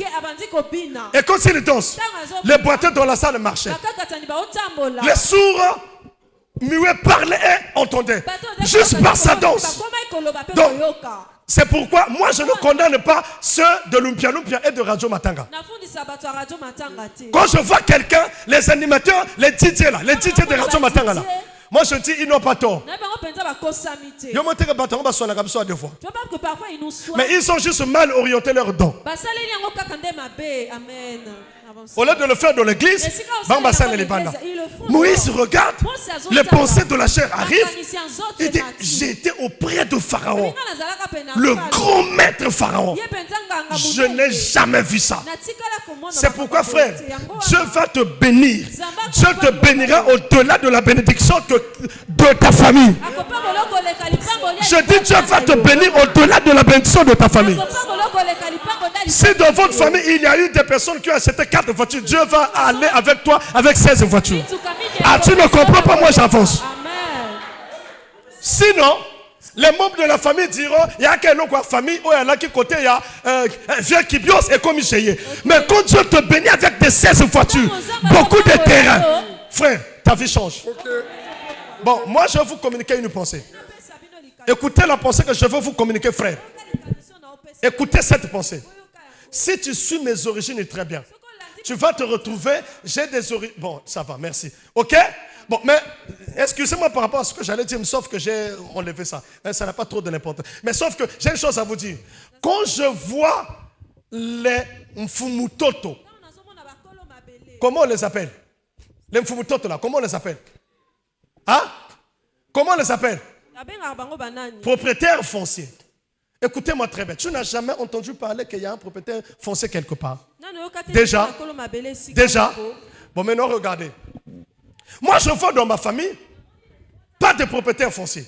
Et quand il danse, les boiteux dans la salle marchaient. Les sourds, muets parlaient et entendaient. Juste par sa danse. Donc, c'est pourquoi moi je ne condamne pas ceux de Lumpia Lumpia et de Radio Matanga. Quand je vois quelqu'un, les animateurs, les DJ là, les DJ de Radio Matanga là, moi je dis ils n'ont pas tort. Mais ils ont juste mal orienté leurs dons. Au lieu de le faire dans l'église, Moïse regarde, les pensées de la chair arrivent. Il dit, j'étais auprès de Pharaon, le grand maître Pharaon. Je n'ai jamais vu ça. C'est pourquoi, frère, Dieu va te bénir. Dieu te bénira au-delà de la bénédiction de ta famille. Je dis, Dieu va te bénir au-delà de la bénédiction de ta famille. Si dans votre famille, il y a eu des personnes qui ont acheté 4 voitures, Dieu va aller avec toi avec 16 voitures. Ah, tu ne comprends pas, moi j'avance. Sinon, les membres de la famille diront, il y a quelle autre famille, où il y a là qui côté, il y a vieux qui bios et comme il. Mais quand Dieu te bénit avec des 16 voitures, beaucoup de terrain, frère, ta vie change. Bon, moi je vais vous communiquer une pensée. Écoutez la pensée que je veux vous communiquer, frère. Écoutez cette pensée. Si tu suis mes origines très bien, tu vas te retrouver, j'ai des origines... Bon, ça va, merci. Ok? Bon, mais excusez-moi par rapport à ce que j'allais dire, sauf que j'ai enlevé ça. Ça n'a pas trop de l'importance. Mais sauf que j'ai une chose à vous dire. Quand je vois les Mfumutoto, comment on les appelle? Les Mfumutoto là, comment on les appelle? Hein? Comment on les appelle? Propriétaires fonciers. Écoutez-moi très bien. Tu n'as jamais entendu parler qu'il y a un propriétaire foncier quelque part? Déjà. Bon, maintenant, regardez. Moi, je vois dans ma famille, pas de propriétaire foncier.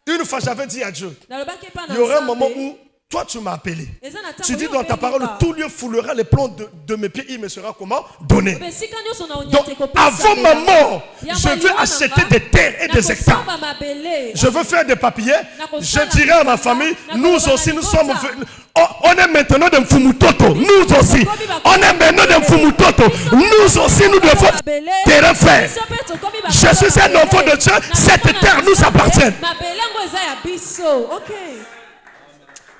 Une fois, j'avais dit à Dieu, il y aura un moment où toi, tu m'as appelé. Tu dis dans ta parole, tout lieu foulera les plans de mes pieds, il me sera comment? Donné. Donc, avant ma mort, je veux acheter des terres et des hectares. Je veux faire des papiers. Je dirai à ma famille, nous aussi, nous sommes... On est maintenant des Mfumutoto. Nous aussi. On est maintenant des Mfumutoto. Nous aussi, nous devons terrain faire. Je suis un enfant de Dieu. Cette terre nous appartient.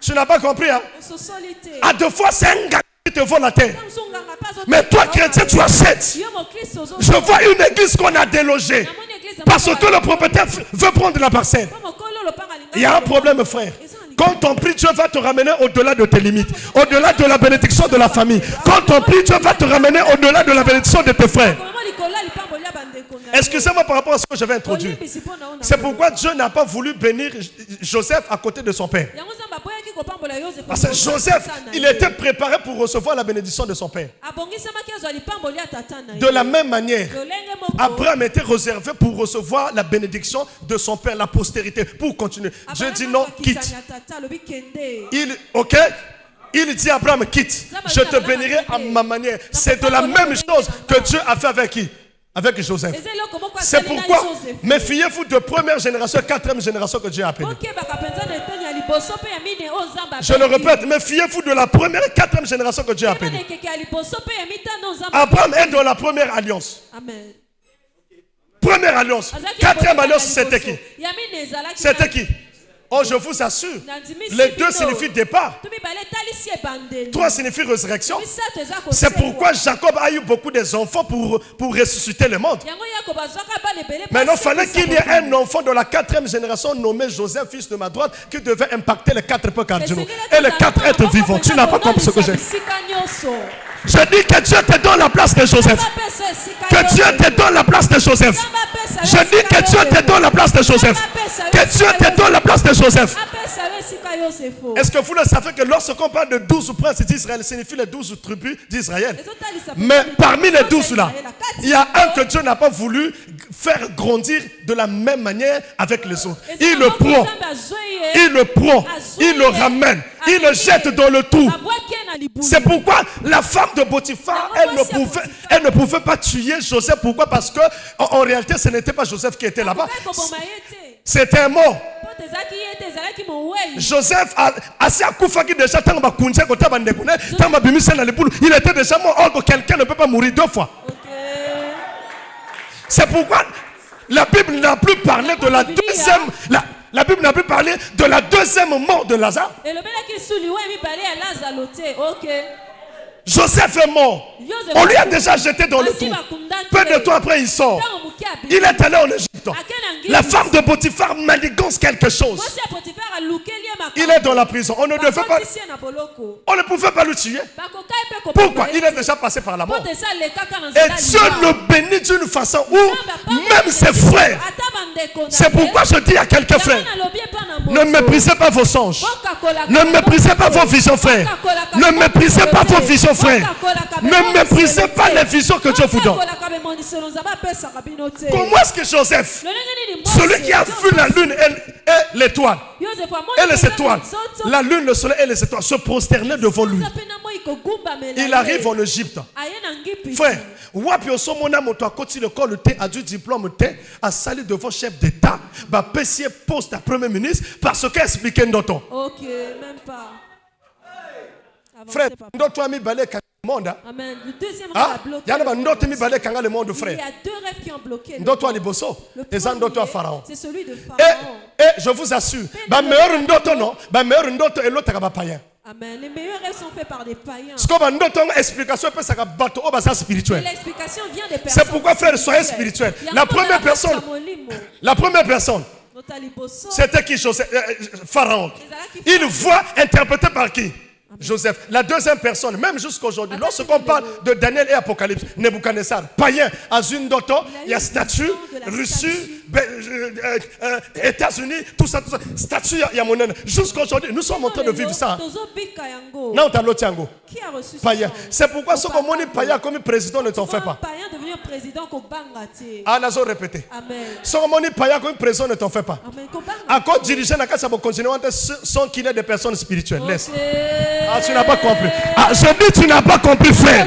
Tu n'as pas compris, hein? À deux fois, c'est un gars qui te vole la terre. Mais toi, chrétien, tu achètes. Je vois une église qu'on a délogée. Parce que le propriétaire veut prendre la parcelle. Il y a un problème, frère. Quand on prie, Dieu va te ramener au-delà de tes limites. Au-delà de la bénédiction de la famille. Quand on prie, Dieu va te ramener au-delà de la bénédiction de tes frères. Excusez-moi par rapport à ce que je vais introduire. C'est pourquoi Dieu n'a pas voulu bénir Joseph à côté de son père. Parce que Joseph, il était préparé pour recevoir la bénédiction de son père. De la même manière, Abraham était réservé pour recevoir la bénédiction de son père, la postérité, pour continuer. Dieu dit non, quitte. Il dit à Abraham, quitte. Je te bénirai à ma manière. C'est de la même chose que Dieu a fait avec qui? Avec Joseph. C'est pourquoi méfiez-vous de première génération, quatrième génération que Dieu a appelée. Je le répète, méfiez-vous de la première et quatrième génération que Dieu a appelée. Abraham est dans la première alliance. Première alliance. Quatrième alliance, c'était qui? C'était qui? Oh, je vous assure, les deux signifient départ. 3 signifie résurrection. C'est pourquoi Jacob a eu beaucoup d'enfants pour ressusciter le monde. Maintenant, il fallait qu'il y ait un enfant de la 4e génération nommé Joseph, fils de ma droite, qui devait impacter les 4 peuples cardinaux et les 4 êtres vivants. Tu n'as pas compris ce que j'ai dit. Je dis que Dieu te donne la place de Joseph. Que Dieu te donne la place de Joseph. Je dis que Dieu te donne la place de Joseph. Que Dieu te donne la place de Joseph. Est-ce que vous le savez que lorsqu'on parle de 12 princes d'Israël, signifie les 12 tribus d'Israël. Mais parmi les 12 là, il y a un que Dieu n'a pas voulu faire grandir de la même manière avec les autres. Il le prend, il le ramène, il le jette dans le trou. C'est pourquoi la femme de Potiphar, elle ne pouvait pas tuer Joseph. Pourquoi? Parce que en réalité, ce n'était pas Joseph qui était là-bas. C'était un mort. Joseph il était déjà mort. Or, quelqu'un ne peut pas mourir 2 fois. C'est pourquoi la Bible n'a plus parlé de la deuxième. La Bible n'a plus parlé de la deuxième mort de Lazare. Joseph est mort. On lui a déjà jeté dans le trou. Peu de temps après, il sort. Il est allé en Égypte. La femme de Potiphar manigance quelque chose. Il est dans la prison. On ne pouvait pas le tuer. Pourquoi? Il est déjà passé par la mort. Et Dieu le bénit d'une façon où même ses frères. C'est pourquoi je dis à quelques frères, ne méprisez pas vos songes. Ne méprisez pas vos visions, frères. Ne méprisez pas vos visions, frères. Ne méprisez pas les visions que Dieu vous donne. Comment est-ce que Joseph, celui qui a vu la lune et l'étoile, et les étoiles, la lune, le soleil et les étoiles, se prosternaient devant lui. Il arrive en Égypte. Frère, wapi osomona moto akoti le corps le thé a du diplôme thé a sali devant chef d'État, ba pesier poste à premier ministre parce que expliqué ndoto.
Ok, même pas.
Frère, ndoto ami balé kanga le monde.
Amen. Le deuxième rêve a bloqué.
Yana ndoto mi balé kanga le monde, frère.
Il y a 2 rêves qui ont bloqué.
Ndoto ali bosso. Et ça ndoto à Pharaon.
C'est celui de Pharaon.
Et je vous assure, ba meilleur ndoto non, ba meilleur ndoto et l'autre ba païen.
Amen. Les meilleurs rêves sont faits par des païens.
Explication spirituelle.
L'explication vient des personnes.
C'est pourquoi, frère, soyez spirituel. La première personne, c'était qui? Joseph, Pharaon. Il voit interprété par qui? Joseph. La deuxième personne, même jusqu'à aujourd'hui, lorsqu'on parle de Daniel et Apocalypse, Nebuchadnezzar, païen, Azunoto, il y a statue, Russie, États-Unis, tout ça, statue, il y a mon âne. Jusqu'à aujourd'hui, nous sommes en train de vivre ça. Non, t'as l'autre yango.
Qui a reçu
païen. C'est pourquoi ce qu'on dit païen comme président ne t'en fait pas.
Païen devenir président qu'on bangate.
Ah, nous allons répéter.
Amen.
Ce qu'on dit païen comme président ne t'en fait pas.
Amen.
À cause dirigeant la casa pour continuer sans qu'il y ait des personnes spirituelles. Laisse. Ah, tu n'as pas compris. Ah, je dis tu n'as pas compris, frère.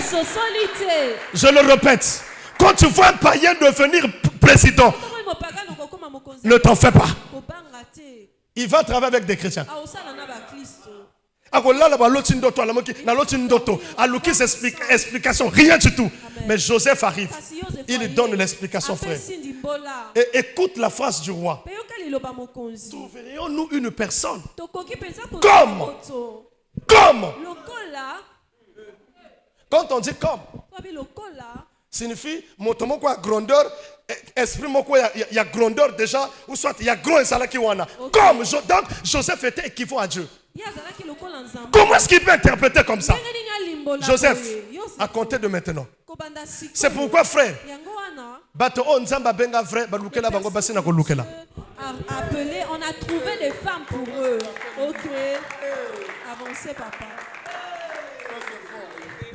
Je le répète. Quand tu vois un païen devenir président, ne t'en fais pas. Il va travailler avec des chrétiens. Explication, rien du tout. Mais Joseph arrive. Il donne l'explication, frère. Et écoute la phrase du roi. Trouverions-nous une personne comme quand on dit comme signifie motomo quoi grandeur, esprit moko il y a grandeur déjà, ou soit il y a grand ça qui wana. Comme donc Joseph était équivalent à Dieu. Comment est-ce qu'il peut interpréter comme ça? Joseph, à compter de maintenant. C'est pourquoi, frère, bato on zamba benga frère, balukela bango basi na kolukela.
Appelé, on a trouvé des femmes pour eux. Ok. Avancez, papa.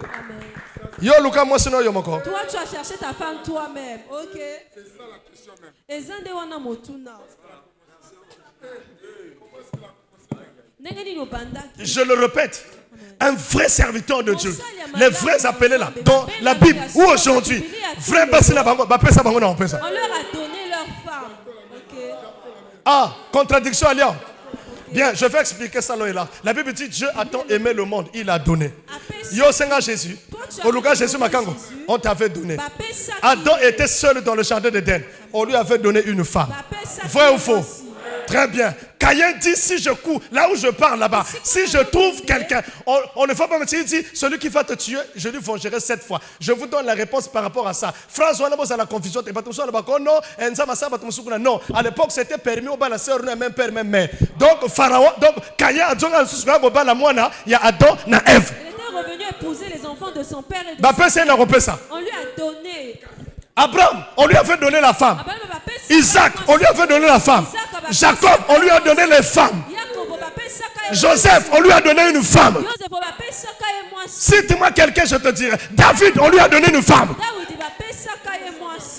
Amen.
Yo luka moi sinon yo moko.
Toi tu as cherché ta femme toi-même. Ok. C'est ça la question même. Ezande wana motuna.
Je le répète, un vrai serviteur de Dieu, les vrais appelés là, dans la Bible ou aujourd'hui, vrai bassin à bango, on leur a
donné leur femme. Okay.
Ah, contradiction alliant. Bien, je vais expliquer ça là. La Bible dit Dieu a tant aimé le monde, il a donné. Yo senga Jésus, au Jésus Makango, on t'avait donné. Adam était seul dans le jardin d'Éden. on lui avait donné une femme. Vrai ou faux? Très bien. Caïn dit, si je cours, là où je pars là-bas, si je trouve quelqu'un, on ne faut pas me dire, il dit, celui qui va te tuer, je lui vengerai 7 fois. Je vous donne la réponse par rapport à ça. François, on a la confusion. Non, à l'époque, c'était permis au bas la sœur, même père, même mère. Donc, Pharaon, donc, Caïn a dit, il y a Adam et Ève.
Il était revenu épouser les enfants de son père et de
On
lui a donné.
Abraham, on lui avait donné la femme. Isaac, on lui avait donné la femme. Jacob, on lui a donné les femmes. Joseph, on lui a donné une femme. Cite-moi quelqu'un, je te dirai. David, on lui a donné une femme.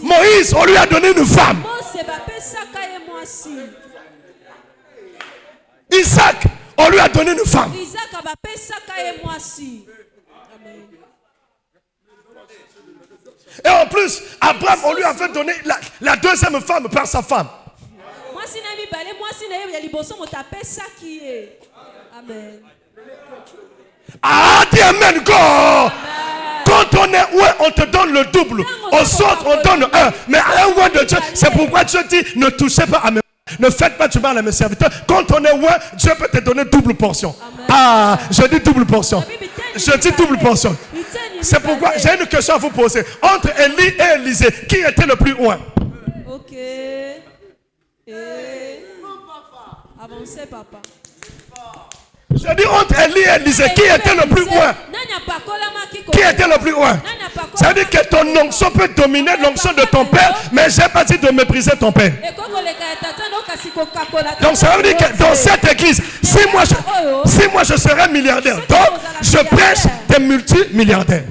Moïse, on lui a donné une femme. Isaac, on lui a donné une femme. Et en plus, Abraham, on lui avait donné la deuxième femme par sa femme.
Amen.
Ah, dis amen, go! Quand on est ouais, on te donne le double. Aux autres, on donne un. Mais à un roi de Dieu, c'est pourquoi Dieu dit, ne touchez pas à mes... Ne faites pas du mal à mes serviteurs. Quand on est ouais, Dieu peut te donner double portion. Amen. Ah, je dis double portion. Je dis double portion. C'est pourquoi j'ai une question à vous poser. Entre Élie et Élisée, qui était le plus loin?
Ok. Avancez, papa.
Je dis entre Élie et Élisée, qui était le plus loin? Qui était le plus loin? Ça veut dire que ton onction peut dominer l'onction de ton père, mais je n'ai pas dit de mépriser ton père. Donc ça veut dire que dans cette église, si moi je serais milliardaire, donc je prêche des multimilliardaires.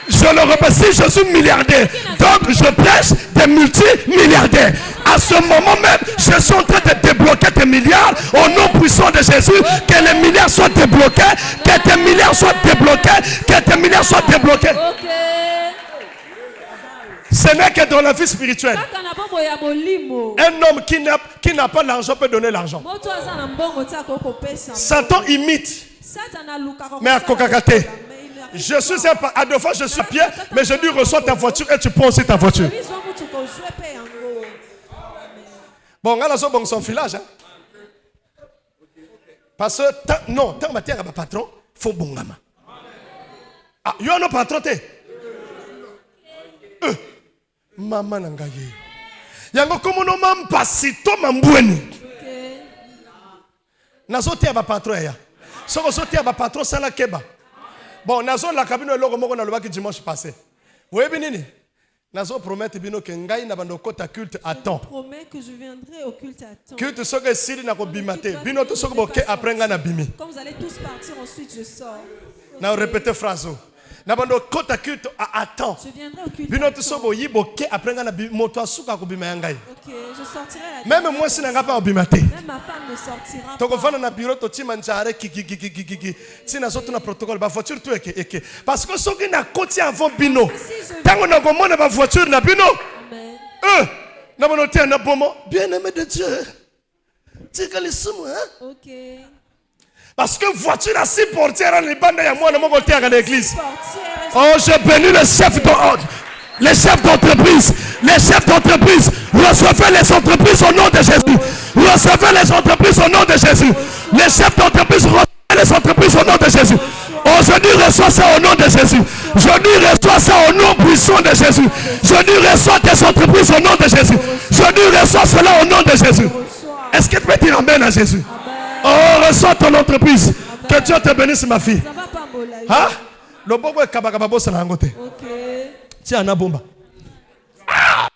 Je le répète, si je suis milliardaire, donc je prêche des multimilliardaires. À ce moment même, je suis en train de débloquer tes milliards au nom puissant de Jésus. Que les milliards soient débloqués, que tes milliards soient débloqués, que tes milliards soient débloqués. Ce n'est que dans la vie spirituelle. Un homme qui n'a pas l'argent peut donner l'argent. Satan imite. Mais à Kokakate. Je suis à deux fois je suis à pied, mais je lui reçois ta voiture et tu prends aussi ta voiture. Bon, on a son bon son filage. Hein? Parce que, non, tant que tu es patron, il faut bon gamin. Ah, il y a un patron. Maman nangaye. Il y a un comme on m'a passé tout mamboueni. Nazo te aba patron ya. Soko so te aba patron sala keba. Bon, nazo la cabine le logo moko na lobaki dimanche passé. Vous voyez bien nini? Nazo promettre bino ke ngai na bando kota culte à temps.
Je promets que je viendrai au culte à temps.
Culte soke siri na ko bimate. Bino to soko boke après nga na bimi.
Quand vous allez tous partir ensuite je sors.
Na répéter phrase. Na bando kota culte à temps.
Je viendrai au culte.
Bino to soko yiboke après nga na moto asuka ko bima ngai.
OK, je sortirai la
même moi si na nga pas bimate.
Même ma femme ne sortira pas.
Toko fana na bureau to timanjare ki. Si na soto na protocole ba voiture to eke. Parce que soki na koti avant bino. Tango na komona ba voiture na bino.
Amen.
Na bono te na bomo. Bien-aimé de Dieu. Tika les sumo hein?
OK.
Parce que voiture à 6 portières les bandes ya moi na mon côté à l'église. Oh, je bénis le chef d'ordre. Les chefs d'entreprise, recevez les entreprises au nom de Jésus. Recevez les entreprises au nom de Jésus. Les chefs d'entreprise, recevez les entreprises au nom de Jésus. Aujourd'hui, reçois ça au nom de Jésus. Aujourd'hui, reçois ça au nom puissant de Jésus. Aujourd'hui, reçois tes entreprises au nom de Jésus. Aujourd'hui, reçois cela au nom de Jésus. Est-ce que tu peux dire amen à Jésus? Oh, reçois ton entreprise. Que Dieu te bénisse, ma fille. Hein? Le bobo est kabakababo, c'est l'angoté.
OK.
Tiens, na bomba. Ah,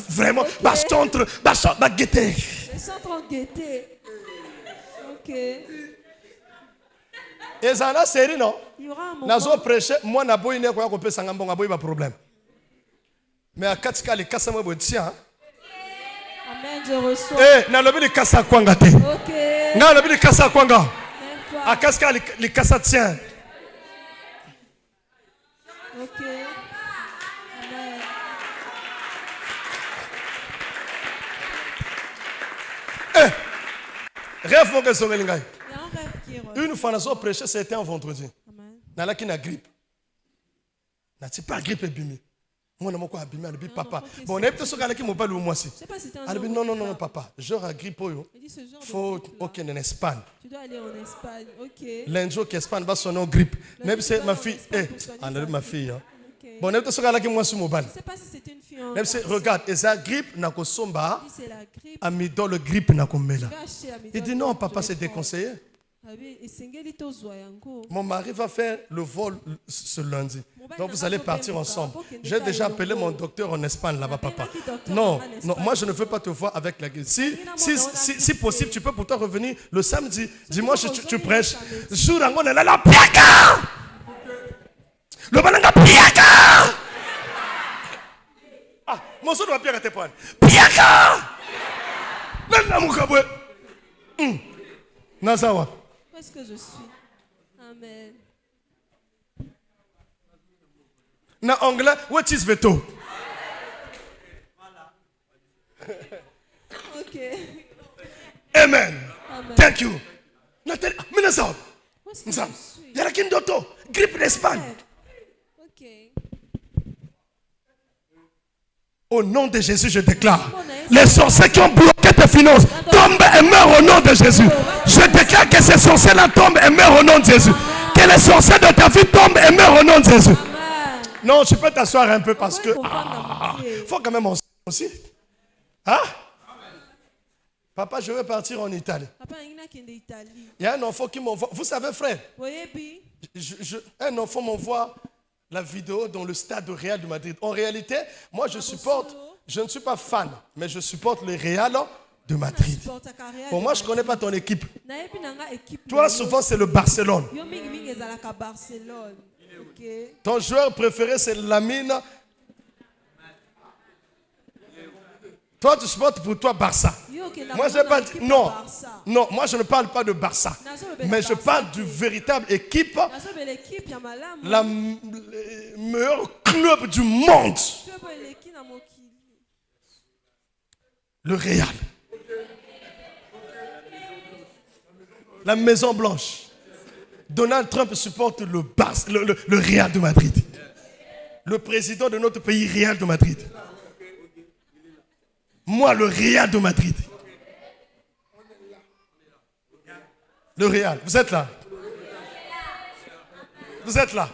vraiment, centre gaieté.
Le centre en gaieté. OK.
Et ça là, série non?
Il y aura un moment.
Nazo prêcher, moi na boy ne ko pesa ngambonga boy ba problème. Mais à katika le kasa mo tiens.
Amen, je reçois.
Eh, na lobi le kasa kwanga te.
OK.
Na lobi le kasa kwanga.
Même pas.
À katika le kasa tient.
OK. Amen.
Rêve mon que son ngai.
Il y a un rêve qui est
Une fois nazo prêcher, c'était un vendredi.
Amen.
Na la qui na grippe. Na ti pas grippe bimi. Moi, je suis papa. Bon, on est peut-être sur qui m'a moi aussi. Non, papa. Genre à grippe, il faut en Espagne.
Tu dois aller en Espagne, ok.
L'Indio qui Espagne va sonner en grippe. Même si ma fille, ma fille. Bon, on est peut-être sur qui moi sur mobile.
Je ne sais pas si c'était une fille.
Même si, regarde, et ça grippe, n'a qu'au somba. Amidon, le grippe, n'a qu'au mela. Il dit non, papa, c'est déconseillé. Mon mari va faire le vol ce lundi. Donc vous allez partir ensemble. J'ai déjà appelé mon docteur en Espagne là-bas, papa. Non, moi je ne veux pas te voir avec la grippe. Si possible, tu peux pourtant revenir le samedi. Dimanche, tu prêches. Jour on est là, la piaka! Le balanga piaka! Ah, mon son doit piaka te prendre. Piaka! Nana mukabwe. Nazawa.
Où est-ce que je suis? Amen.
Na anglais, what is veto?
Ok.
Amen.
Amen.
Thank you. Nathalie, Minazawa.
Où est-ce que je suis?
Yarakin Doto, grippe d'Espagne.
Ok.
Au nom de Jésus, je déclare, les sorciers qui ont bloqué tes finances tombent et meurent au nom de Jésus. Je déclare que ces sorciers-là tombent et meurent au nom de Jésus. Que les sorciers de ta vie tombent et meurent au nom de Jésus. Non, tu peux t'asseoir un peu parce que... Il faut quand même aussi. Hein? Papa, je vais partir en Italie. Il y a un enfant qui m'envoie... Vous savez, frère, un enfant m'envoie la vidéo dans le stade de Real de Madrid. En réalité, moi je ne suis pas fan, mais je supporte le Real de Madrid. Pour moi, je ne connais pas ton équipe. Toi, souvent, c'est le Barcelone. Ton joueur préféré, c'est Lamine. Toi, tu supportes pour toi Barça. Moi, je pas dit, non, moi je ne parle pas de Barça, mais je parle du véritable équipe, la meilleure club du monde, le Real, la Maison Blanche. Donald Trump supporte le Real de Madrid. Le président de notre pays, Real de Madrid. Moi, le Real de Madrid. Le Real, vous êtes là? Vous êtes là?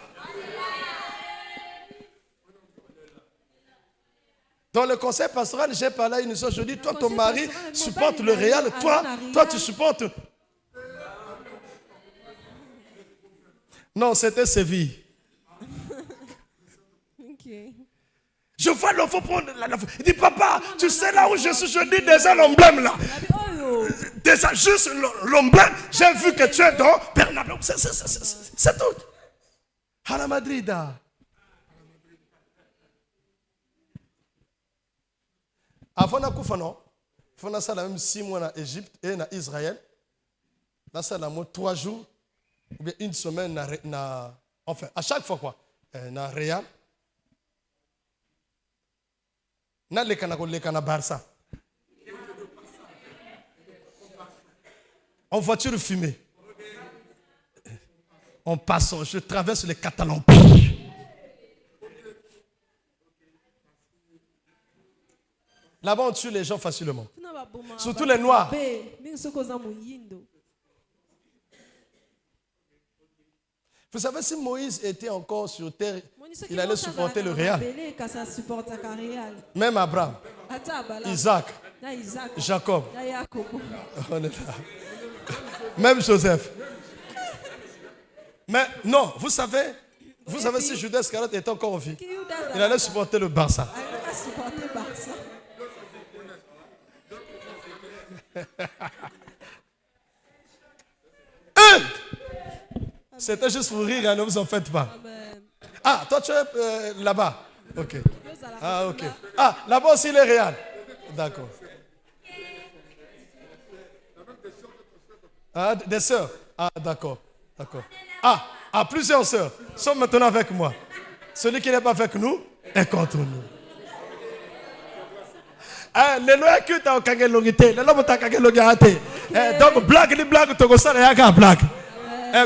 Dans le conseil pastoral, j'ai parlé à une soeur, je dis, toi, ton mari supporte le Real, toi, tu supportes... Non, c'était Séville. Je vois l'enfant prendre la foule. Il dit, papa, tu sais là où je suis, je dis déjà l'emblème là. Déjà, juste l'emblème, j'ai vu que tu es dans Bernabéu. C'est tout. À la Madrid. Avant de faire non, il faut faire même 6 mois en Égypte et en Israël. Là, c'est 3 jours, ou bien une semaine, enfin, à chaque fois quoi, dans Réal. Na lekana Barça. En voiture fumée. En passant, je traverse les Catalans. Là-bas, on tue les gens facilement. Surtout les Noirs. Vous savez, si Moïse était encore sur terre, il allait supporter le Real. Même Abraham, Isaac, Jacob. On est là. Même Joseph. Mais non, vous savez si Judas Iscariote était encore en vie, il allait supporter le Barça. C'était juste pour rire, hein, ne vous en faites pas. Ah, toi tu es là-bas. Ok. Ah, ok. Ah, là-bas aussi il est réel. D'accord. Ah, des sœurs. Ah, d'accord. D'accord. Ah, plusieurs sœurs sont maintenant avec moi. Celui qui n'est pas avec nous est contre nous. Les lois que tu as gagné l'ongité, les lois que tu as gagné l'ongité. Donc, blague, les blagues, tu as gagné la blague.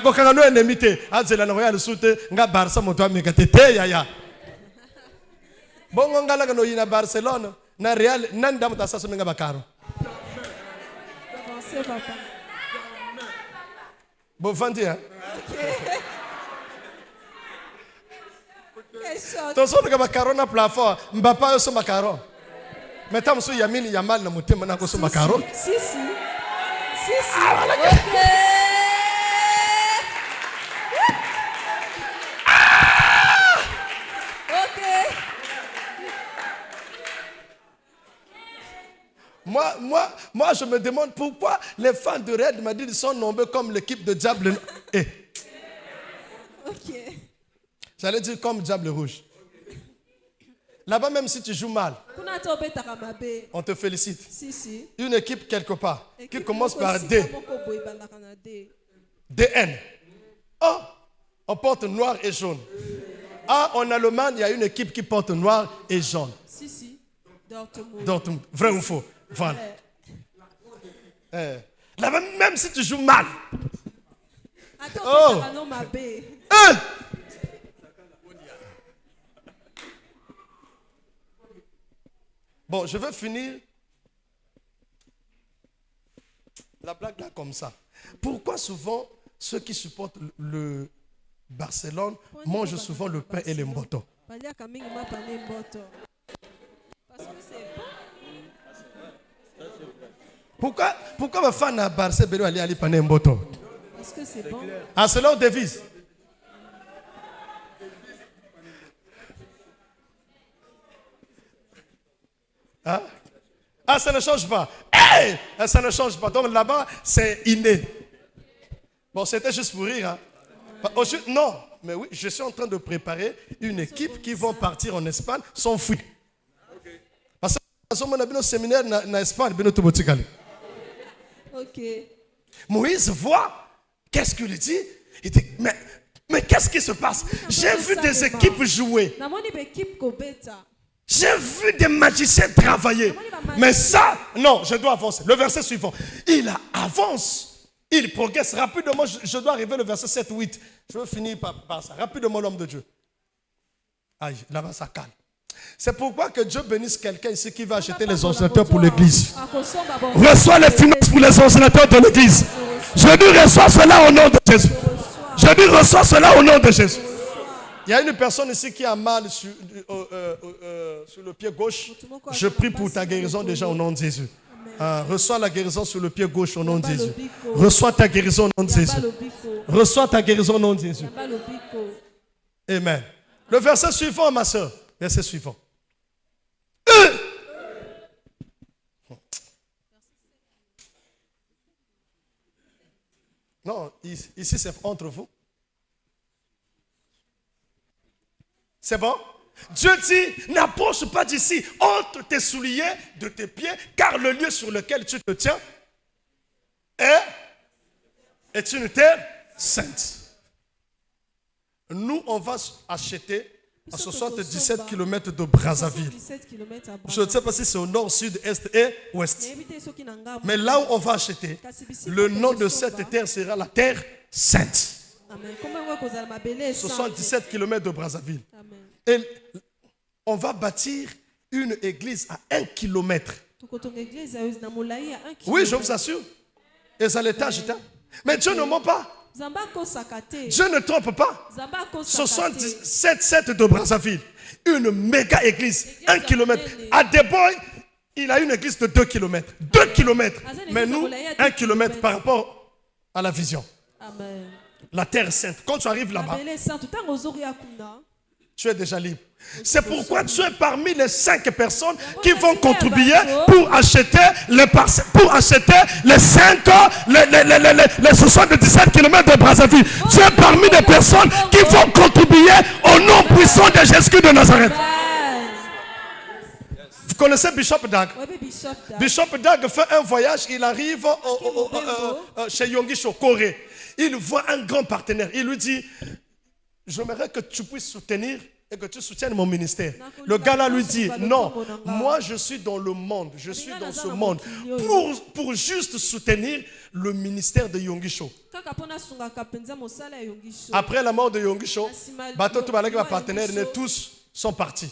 Quand on a un ennemi, on a le soute, on a Barça, on a ya. Bongo ngala no yina Barcelone na Real nan dam ta saso menga bakaro.
Avancez, papa.
Bon vandi hein. Toso de bakaro na plafond, mbapa yo so makaro. Metam so yamini yamal na mutema na ko so makaro.
Si. Ok.
Moi, je me demande pourquoi les fans de Real Madrid sont nombreux comme l'équipe de Diable.
Ok.
J'allais dire comme Diable Rouge. Là-bas, même si tu joues mal, on te félicite.
Si.
Une équipe quelque part qui commence par D. DN. Oh, on porte noir et jaune. Ah, en Allemagne, il y a une équipe qui porte noir et jaune.
Si. Dortmund.
Dortmund. Vrai ou faux? Voilà. Là-bas, même si tu joues mal.
Attends,
Bon, je vais finir la blague là comme ça. Pourquoi souvent ceux qui supportent le Barcelone mangent souvent le pain et les mboto?
Parce que c'est bon.
Pourquoi ma fan à Barcelone aller à pain et mboto?
Parce que c'est bon.
Ah, c'est leur devise. Hein? Ah, ça ne change pas. Hey! Ça ne change pas. Donc là-bas, c'est inné. Bon, c'était juste pour rire. Hein? Non, mais oui, je suis en train de préparer une équipe qui vont partir en Espagne sans fruit. Parce que on a un séminaire en Espagne.
Ok.
Moïse voit, qu'est-ce qu'il dit? Il dit, mais qu'est-ce qui se passe? J'ai vu des équipes jouer. J'ai vu des magiciens travailler. Mais ça, non, je dois avancer. Le verset suivant. Il avance. Il progresse rapidement. Je dois arriver au verset 7, 8. Je veux finir par ça. Rapidement, l'homme de Dieu. Aïe, là-bas, ça calme. C'est pourquoi que Dieu bénisse quelqu'un ici qui va acheter les ordinateurs pour l'église. Reçois les finances pour les ordinateurs de l'église. Je dis reçois cela au nom de Jésus. Je dis reçois cela au nom de Jésus. Il y a une personne ici qui a mal sur le pied gauche. Je prie pour ta guérison déjà au nom de Jésus. Reçois la guérison sur le pied gauche au nom de Jésus. Reçois ta guérison au nom de Jésus. Reçois ta guérison au nom de Jésus. Amen. Le verset suivant, ma soeur. Verset suivant. Non, ici c'est entre vous. C'est bon? Dieu dit, n'approche pas d'ici, ôte tes souliers de tes pieds, car le lieu sur lequel tu te tiens est une terre sainte. Nous, on va acheter à 77 km de Brazzaville. Je ne sais pas si c'est au nord, sud, est et ouest. Mais là où on va acheter, le nom de cette terre sera la terre sainte. 77 km de Brazzaville. Et on va bâtir une église à 1 km. Oui, je vous assure. Et ça l'étage. Mais Dieu ne ment pas. Dieu ne trompe pas. 77 de Brazzaville. Une méga église. 1 km. À Deboy, il a une église de 2 km. 2 km. Mais nous, 1 km par rapport à la vision. La terre sainte. Quand tu arrives là-bas, tu es déjà libre. C'est pourquoi tu es parmi les 5 personnes qui vont contribuer pour acheter les 77 km de Brazzaville. Tu es parmi les personnes qui vont contribuer au nom puissant de Jésus de Nazareth. Vous connaissez Bishop Dag? Bishop Dag fait un voyage, il arrive chez Yongisho, Corée. Il voit un grand partenaire. Il lui dit, j'aimerais que tu puisses soutenir et que tu soutiennes mon ministère. Le gars là lui dit, non, moi je suis dans le monde, je suis dans ce monde pour juste soutenir le ministère de Yongisho. Après la mort de Yongisho, Bato Tubalek, ma partenaire, tous sont partis.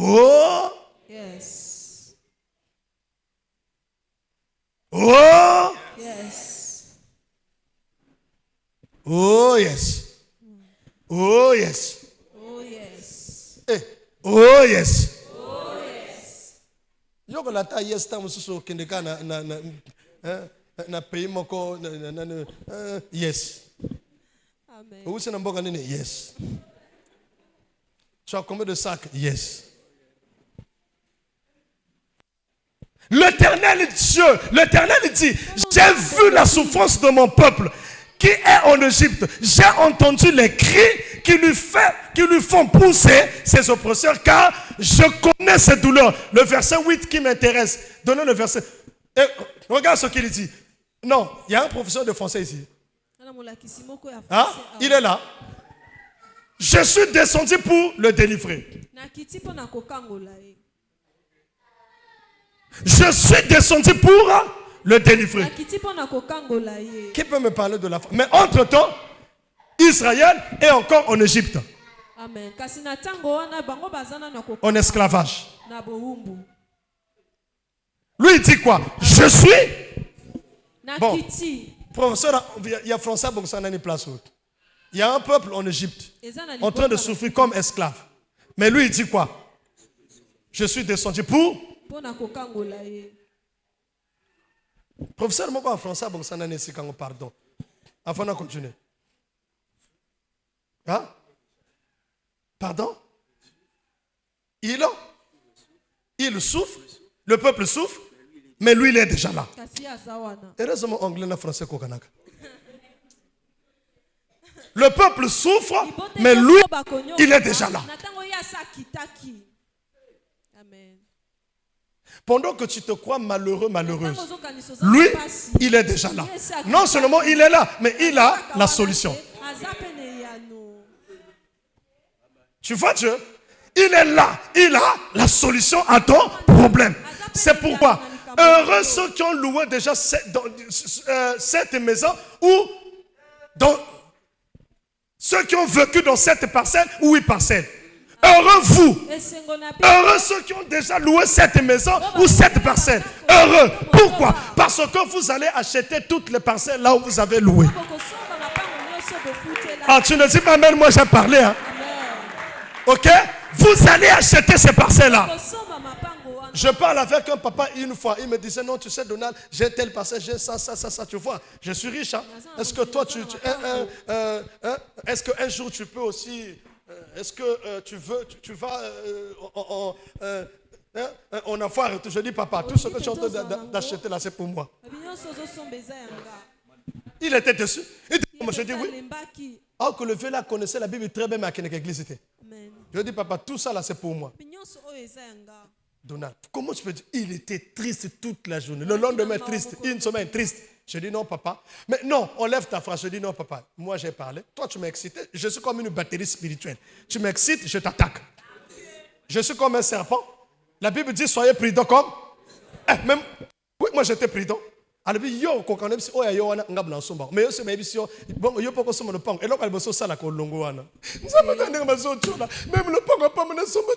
Oh.
Yes.
Oh.
Yes.
Oh yes. Oh yes.
Oh yes.
Eh. Oh yes.
Oh yes.
Yoko la ta yes ta mususu kendeka na pays moko yes.
Amen.
Où c'est n'importe quoi yes. Tu as combien de sacs? Yes. L'Éternel dit, j'ai vu la souffrance de mon peuple qui est en Égypte. J'ai entendu les cris qui lui font pousser ses oppresseurs, car je connais ses douleurs. Le verset 8 qui m'intéresse. Donnez le verset. Et regarde ce qu'il dit. Non, il y a un professeur de français ici. Hein? Il est là. Je suis descendu pour le délivrer. Je suis descendu pour le délivrer. Qui peut me parler de la foi? Mais entre-temps, Israël est encore en Égypte.
Amen.
En esclavage. Lui, il dit quoi? Je suis. Bon, professeur, il y a français, donc ça n'a ni place. Il y a un peuple en Égypte en train de souffrir comme esclave. Mais lui, il dit quoi? Je suis descendu pour. Professeur, moi, en français, donc ça n'a ni pardon. Avant de continuer. Hein? Pardon? Il souffre, le peuple souffre, mais lui, il est déjà là. Heureusement, anglais et français, le peuple souffre, mais lui, il est déjà là. Pendant que tu te crois malheureux, malheureuse, lui, il est déjà là. Non seulement il est là, mais il a la solution. Tu vois Dieu? Il est là, il a la solution à ton problème. C'est pourquoi, heureux ceux qui ont loué déjà cette maison ou dans ceux qui ont vécu dans cette parcelle ou 8 parcelles. Heureux vous. Heureux ceux qui ont déjà loué cette maison ou cette parcelle. Heureux. Pourquoi? Parce que vous allez acheter toutes les parcelles là où vous avez loué. Ah, tu ne dis pas même moi j'ai parlé. Hein? Ok? Vous allez acheter ces parcelles là. Je parle avec un papa une fois. Il me disait non, tu sais Donald, j'ai telle parcelle, j'ai ça, tu vois. Je suis riche. Hein? Est-ce que toi, est-ce qu'un jour tu peux aussi... Est-ce que tu vas en avoir? Je dis papa, tout ce que tu es en train d'acheter là, c'est pour moi. Il était dessus. Je dis oui. Alors que le vieux là connaissait la Bible très bien, mais à quelle église c'était? Je dis papa, tout ça là, c'est pour moi. Donald, comment tu peux dire? Il était triste toute la journée. Le lendemain, triste. Une semaine, triste. Je dis non, papa. Mais non, enlève ta phrase. Je dis non, papa. Moi, j'ai parlé. Toi, tu m'as excité. Je suis comme une batterie spirituelle. Tu m'excites, je t'attaque. Je suis comme un serpent. La Bible dit soyez prudents comme. Même. Oui, moi, j'étais prudent. Alors, yo, quand on est oh, yo, on a un blanc sombre. Mais yo, c'est même si bon, yo, pas qu'on se me le pang. Et là, elle me sort ça la colongo, ana. Nous sommes dans une maison de là. Même le pang, pas me sombre.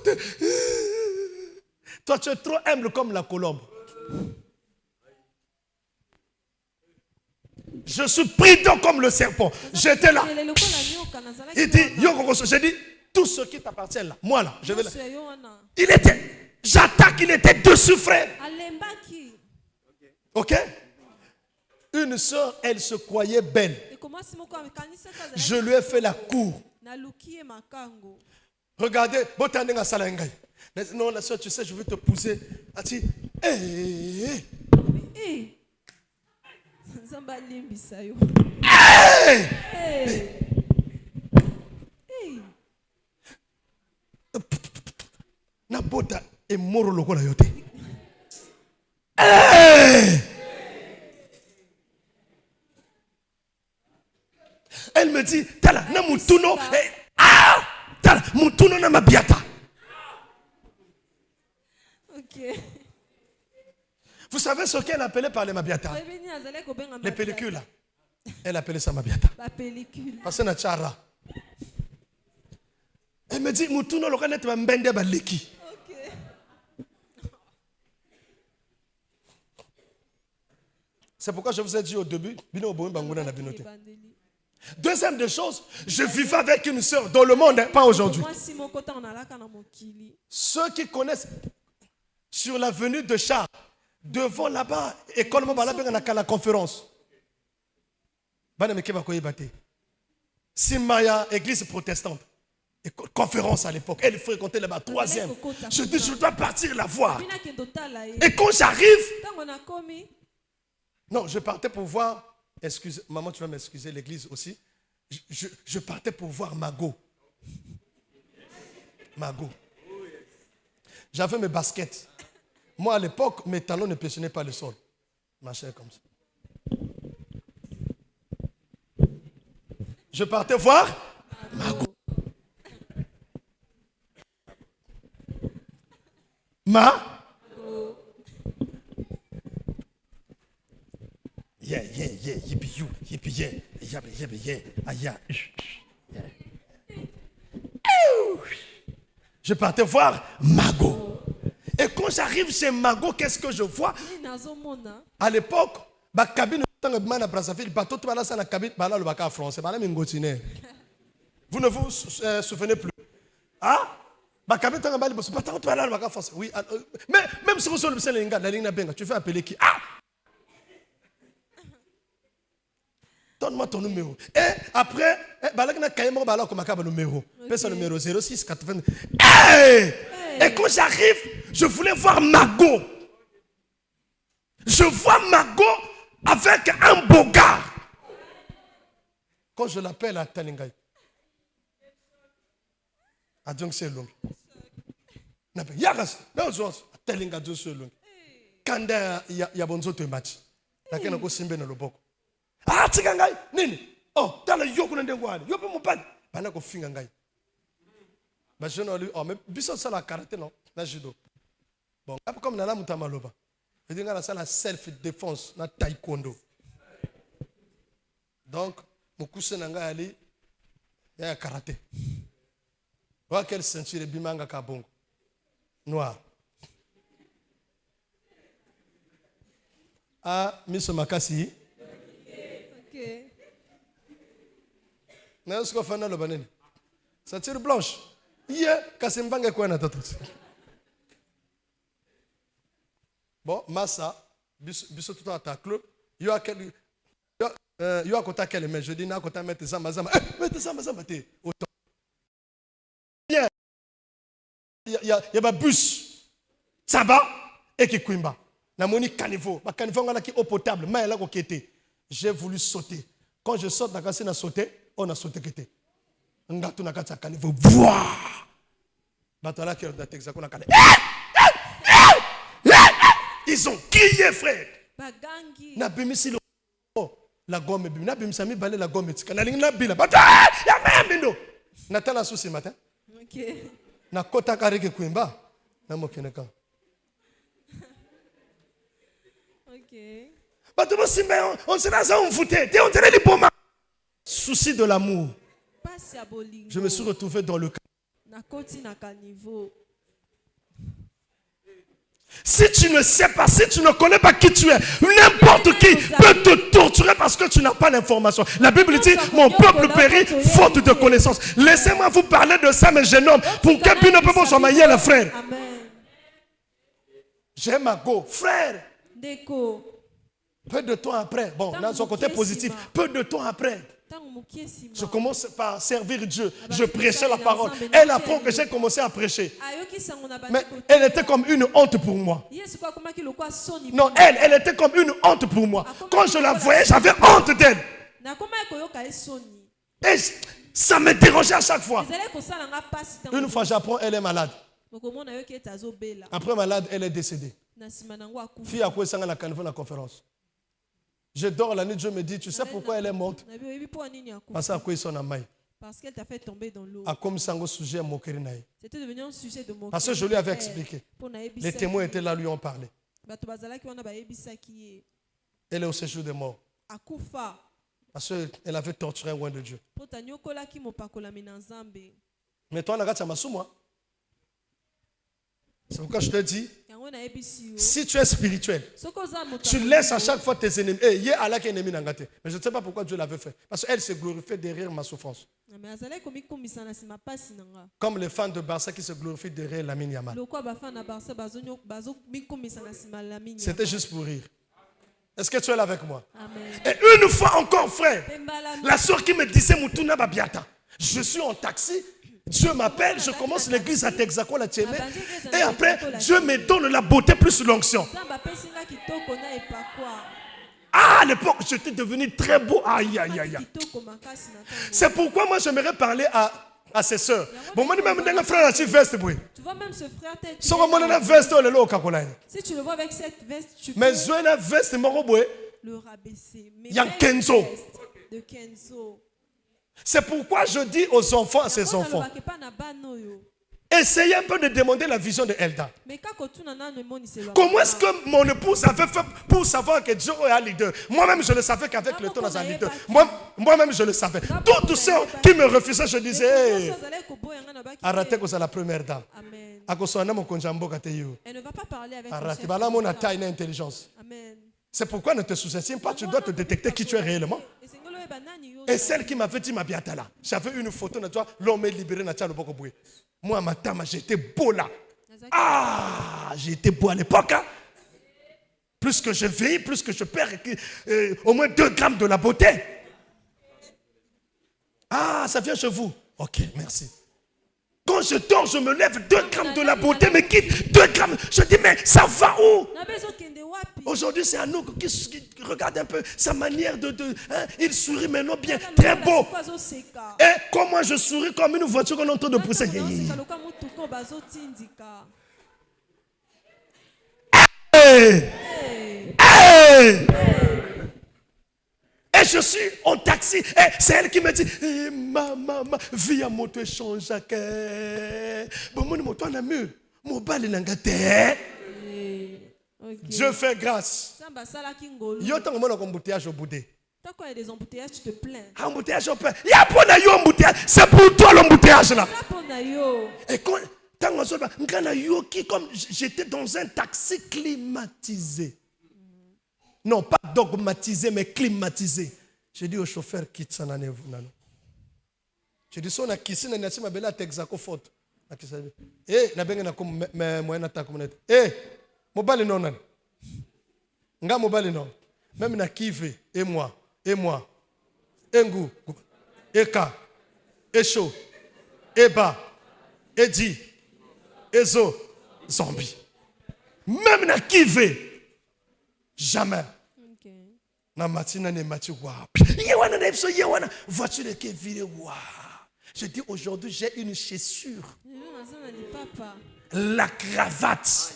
Toi, tu es trop humble comme la colombe. Je suis prudent comme le serpent. J'étais là. Il dit, j'ai dit, tout ce qui t'appartient là, moi là, je vais là. J'attaque, il était dessus, frère. Ok? Une soeur, elle se croyait belle. Je lui ai fait la cour. Regardez, non, la soeur, tu sais, je veux te pousser. Elle dit, hey. Nabota et moro loko la yote. Elle me dit, tala na mutuno, tala mutuno na mabiata.
Ok.
Vous savez ce qu'elle appelait par les mabiata? Les pellicules. Elle appelait ça mabiata.
La pellicule.
Parce que chara. Elle me dit, mutuno loka net mbende baleki.
Ok.
C'est pourquoi je vous ai dit au début, deuxième des choses, je vivais avec une sœur dans le monde, pas aujourd'hui. Ceux qui connaissent sur l'avenue de Charles, devant là-bas, école la conférence. Simaya, église protestante. Conférence à l'époque. Elle fréquentait là-bas, 3e. Je dis, je dois partir la voir. Et quand j'arrive, non, je partais pour voir, excuse, maman, tu vas m'excuser, l'église aussi. Je partais pour voir Mago. Mago. J'avais mes baskets. Moi, à l'époque, mes talons ne pressionnaient pas le sol. Ma chère comme ça. Je partais voir Mago. Je partais voir Mago. Et quand j'arrive chez Mago, qu'est-ce que je vois? À l'époque, la cabine de Brazzaville, vous ne vous souvenez plus? Ah? Oui, mais même si vous êtes la ligne, tu fais appeler qui? Ah! Donne-moi ton numéro. Et après, numéro 06 80. Hey! Et quand j'arrive, je voulais voir Mago. Je vois Mago avec un beau gars. Quand je l'appelle à Talingaï, à Djong Selong, Yagas, Talinga Djong Selong, Kanda Yabonzo te match. Lakena ko simbe na loboko. Ah, Tigangai, Nini. Oh, dans le yoko na ndengwani. Yopo mopani. Bana ko finga ngai. Bah je n'ai oh mais biso ça la karaté non, na judo. Bon, comme na la mutamaloba. Je dis nga la self défense na taekwondo. Donc, mokuse na ngai ali ya karaté. Wa quelle ceinture bimanga kabongo. Noir. Ah, Miso Makasi. Ok. Mais ce qu'on fait dans le banane. Ceinture blanche. Yeah, Kasimbanga quoi na tatu. Bon, Massa, biso tout à ta club. Yo a quel yo a kota quel mais je dis na kota mettre ça mazama. Mettre ça mazama te. Autant. Bien. Il y a ba bus. Ça va et qui kwimba. Na moni caniveau. Ba caniveau ngana ki eau potable, mais là ko kete. J'ai voulu sauter. Quand je saute na kasi na sauter, on a sauté kete. Ngatu na kata caniveau. Voix. Batala qui est exact on a calé. Ils ont crié, frère. Bagangi. Na bimisi la gomme bim. Na bimisa mi balé la gomme tika. Na lingna bila. Bata ya membindo. Na tala souci matin. OK. Na kota kareke kuimba. Na mokeneka. OK. Bato simbe on sera ça on foutait. T'es on dirait les pommes. Souci de l'amour. Je me suis retrouvé dans le cas. Si tu ne sais pas, si tu ne connais pas qui tu es, n'importe qui peut te torturer parce que tu n'as pas l'information. La Bible dit, mon peuple périt faute de connaissance. Laissez-moi vous parler de ça, mes jeunes hommes, pour que puis ne peut pas s'emmailler les frères. J'aime ma go, frère. Peu de temps après, bon, dans son côté positif, peu de temps après, je commence par servir Dieu. Je prêchais la parole. Elle apprend que j'ai commencé à prêcher. Mais elle était comme une honte pour moi. Non, elle était comme une honte pour moi. Quand je la voyais, j'avais honte d'elle. Et ça me dérangeait à chaque fois. Une fois, j'apprends, elle est malade. Après malade, elle est décédée. Fille à quoi ça la conférence. Je dors la nuit, Dieu me dit, tu sais pourquoi elle est morte? Parce qu'elle t'a fait tomber dans l'eau. C'était devenu un sujet de moquerie. Parce que je lui avais expliqué. Les témoins étaient là, lui ont parlé. Elle est au séjour des morts. Parce qu'elle avait torturé loin de Dieu. Mais toi, on a moi. C'est pourquoi je te dis, si tu es spirituel, tu laisses à chaque fois tes ennemis. Mais je ne sais pas pourquoi Dieu l'avait fait. Parce qu'elle se glorifiait derrière ma souffrance. Comme les fans de Barça qui se glorifient derrière Lamine Yamal. C'était juste pour rire. Est-ce que tu es là avec moi? Amen. Et une fois encore, frère, la soeur qui me disait Moutouna Babiata, je suis en taxi, Dieu m'appelle, je commence l'église à Texaco, la Tchémé, et après, Dieu me donne la beauté plus l'onction. Ah, à l'époque, j'étais devenu très beau. Aïe, aïe, aïe. C'est pourquoi moi, j'aimerais parler à ses soeurs. Bon, moi, même frère, tu vois même ce frère, si tu le vois avec cette veste, tu peux le rabaisser. Il y a Kenzo. C'est pourquoi je dis aux enfants, à ces enfants, essayez un peu de demander la vision de Elda. Comment est-ce que mon épouse avait fait pour savoir que Dieu est un leader? Moi-même, je le savais qu'avec le temps, dans un leader. Moi-même, je le savais. Tous ceux qui me refusaient, je disais, hey, arrêtez que c'est la première dame. Elle ne va pas parler avec intelligence. C'est pourquoi ne te sous-estime pas, tu dois te détecter qui tu es réellement. Et celle qui m'avait dit, ma biatala, j'avais une photo de toi, l'homme est libéré, moi, ma tama, j'étais beau là. Ah, j'étais beau à l'époque. Hein? Plus que je vieillis, plus que je perds au moins 2 grammes de la beauté. Ah, ça vient chez vous. Ok, merci. Quand je dors, je me lève, 2 grammes de la beauté me quitte. 2 grammes. Je dis, mais ça va où? Aujourd'hui, c'est Anouk qui regarde un peu sa manière hein, il sourit maintenant bien, très beau. Et comment je souris comme une voiture qu'on est en train de pousser. Hey! Hey! Et je suis en taxi. Et c'est elle qui me dit, maman, vie à moto change. Bon, mon moto en a mieux. Mon bal est en gâté. Dieu fait grâce. Yo tant que embouteillage au boudé.
Quand il y a des embouteillages, tu te plains.
Embouteillage au pain. Il y a pas d'embouteillage. C'est pour toi l'embouteillage là. Et quand comme j'étais dans un taxi climatisé. Non, pas dogmatisé, mais climatisé. J'ai dit au chauffeur, quitte ça. J'ai dit, si on a quitté, on a dit, ma belle a texaco faute. Eh, na benga na comme moyen attaque comme net. Eh, mobile non nan. Nga mobile non. Même na kive et moi, Engou, Eka, Echo, Eba, Edi, Ezo, Zombie. Même na kive, jamais. Na matina ne mati wa. Yewana na ifso yewana voiture de kevire wa. Je dis aujourd'hui j'ai une chaussure. La cravate.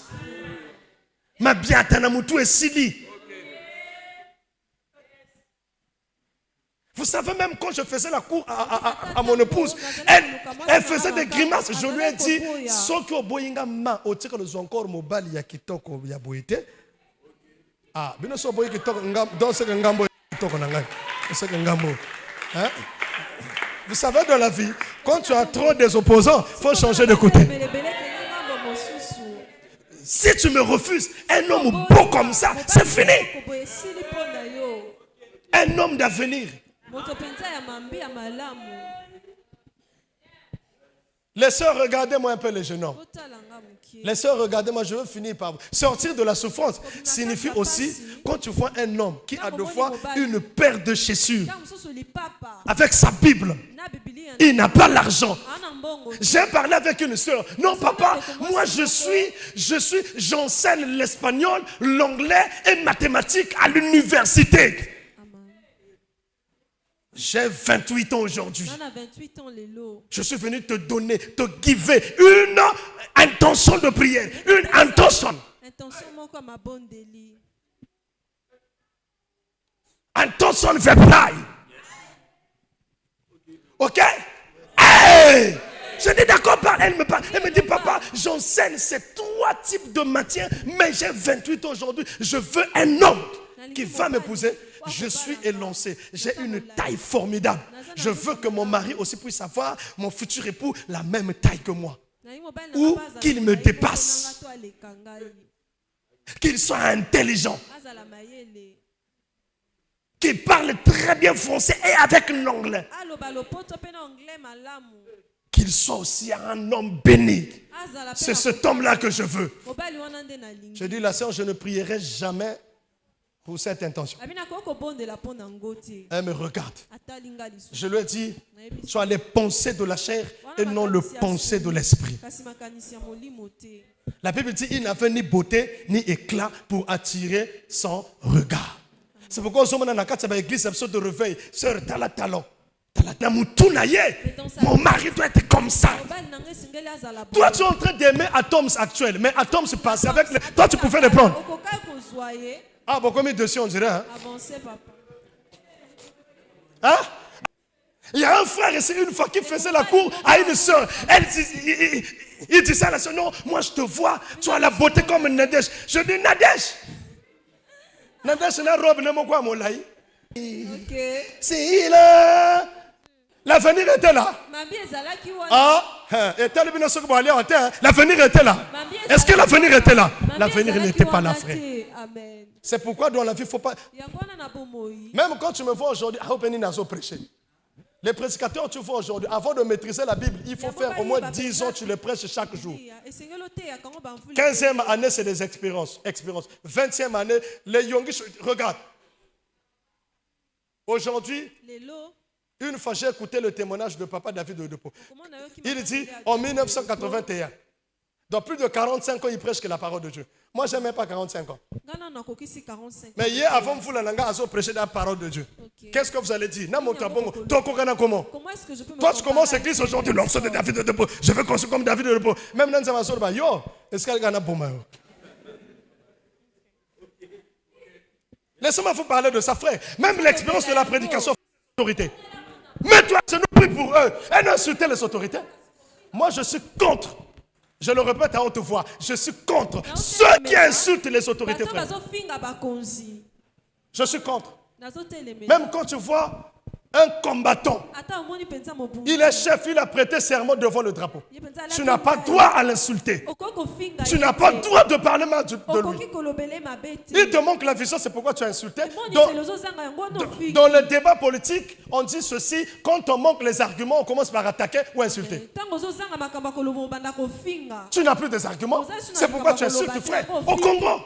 Ma biata na mutu esili. Vous savez, même quand je faisais la cour à mon épouse, elle faisait des grimaces. Je lui ai dit, Soko boyinga ma oteka le encore mobile ya kitoko ya boyite. Ah, bino so boy kitoko dans ce ngambo kitoko na ngai. Ce ngambo. Hein? Vous savez, dans la vie, quand tu as trop des opposants, il faut changer de côté. Si tu me refuses, un homme beau comme ça, c'est fini. Un homme d'avenir. Les sœurs, regardez-moi un peu les jeunes hommes. Les sœurs, regardez-moi, je veux finir par vous. Sortir de la souffrance signifie aussi, quand tu vois un homme qui a deux fois une paire de chaussures, avec sa Bible, il n'a pas l'argent. J'ai parlé avec une sœur. Non, papa, moi j'enseigne l'espagnol, l'anglais et mathématiques à l'université. J'ai 28 ans aujourd'hui. Je suis venu te donner, te giver une intention de prière. Une intention. Intention de reply. Ok? Hey! Je dis d'accord, elle me dit, papa, j'enseigne ces 3 types de matières, mais j'ai 28 ans aujourd'hui. Je veux un homme qui va m'épouser. Je suis élancé. J'ai une taille formidable. Je veux que mon mari aussi puisse avoir, mon futur époux, la même taille que moi. ou qu'il me dépasse, qu'il soit intelligent, qu'il parle très bien français et avec l'anglais, qu'il soit aussi un homme béni. C'est cet homme-là que je veux. Je dis la sœur, je ne prierai jamais pour cette intention. Elle me regarde. Je lui ai dit, soit les pensées de la chair et non les pensées de l'esprit. La Bible dit, il n'avait ni beauté ni éclat pour attirer son regard. C'est pourquoi on dans la église de réveil. Sœur, tu as le talent. Mon mari doit être comme ça. Toi, tu es en train d'aimer Atoms actuel, mais Atoms passé avec les... Toi, tu pouvais le prendre. Ah, bon, combien de dossiers on dirait, hein?
Avancez, papa.
Hein? Il y a un frère ici, une fois, qui faisait la cour à une soeur. Il disait à la soeur, non, moi je te vois, tu as la beauté comme Nadège. Je dis, Nadège. Nadège, c'est la robe, ne m'en quoi, mon laï.
Ok.
C'est là. L'avenir était là. Ah, l'avenir était là. Est-ce que l'avenir était là? L'avenir n'était pas là, frère. C'est pourquoi dans la vie, il ne faut pas... Même quand tu me vois aujourd'hui, les prédicateurs, tu vois aujourd'hui, avant de maîtriser la Bible, il faut faire au moins 10 ans, tu les prêches chaque jour. 15e année, c'est des expériences. 20e année, les Yongish, regarde. Aujourd'hui, une fois j'ai écouté le témoignage de papa David Oyedepo. Il dit en 1981, dans plus de 45 ans, il prêche que la parole de Dieu. Moi, je n'ai même pas 45 ans. Mais hier, avant vous, l'anga a prêché la parole de Dieu. Qu'est-ce que vous allez dire? Comment est-ce que je peux me... Toi, tu commences l'église aujourd'hui, l'onction de David Oyedepo. Je veux construire comme David Oyedepo. Même dans un soir, yo, est-ce qu'il y a un bon maillot? Laissez-moi vous parler de ça, frère. Même l'expérience de la prédication fait l'autorité. Mets-toi, je nous prie pour eux. Et n'insultez les autorités. Moi, je suis contre. Je le répète à haute voix. Je suis contre ceux qui insultent les autorités, frère. Je suis contre. Même quand tu vois un combattant, il est chef, il a prêté serment devant le drapeau. Tu n'as pas droit à l'insulter. Tu n'as pas droit de parler mal de lui. Il te manque la vision, c'est pourquoi tu as insulté. Dans le débat politique, on dit ceci, quand on manque les arguments, on commence par attaquer ou insulter. Tu n'as plus des arguments, c'est pourquoi tu insultes, frère. Au Congo,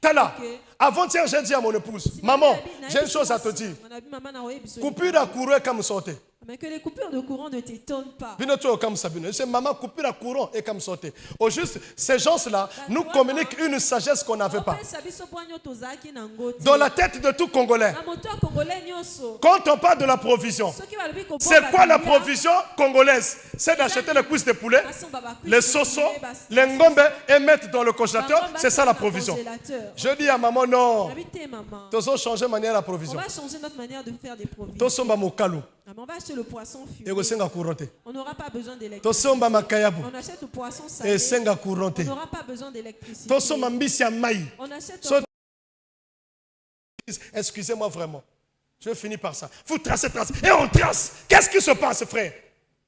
t'es là. Avant-hier, j'ai dit à mon épouse, maman, j'ai une chose à te dire. Coupure à courir comme sauter.
Mais que les coupures de courant ne t'étonnent pas.
C'est maman, coupure à courant et comme sauter. Au juste, ces gens-là nous communiquent une sagesse qu'on n'avait pas. Dans la tête de tout Congolais, quand on parle de la provision, c'est quoi la provision congolaise? C'est d'acheter les cuisses de poulet, les sosos, les ngombe et mettre dans le congélateur. C'est ça la provision. Je dis à maman, non. Nous allons changer de manière la provision.
On va changer notre manière de faire des provisions. On va acheter le poisson fumé. On n'aura pas besoin d'électricité. On achète le poisson salé. On n'aura pas besoin d'électricité. On achète...
Excusez-moi vraiment. Je finis par ça. Vous tracez. Et on trace. Qu'est-ce qui se passe, frère?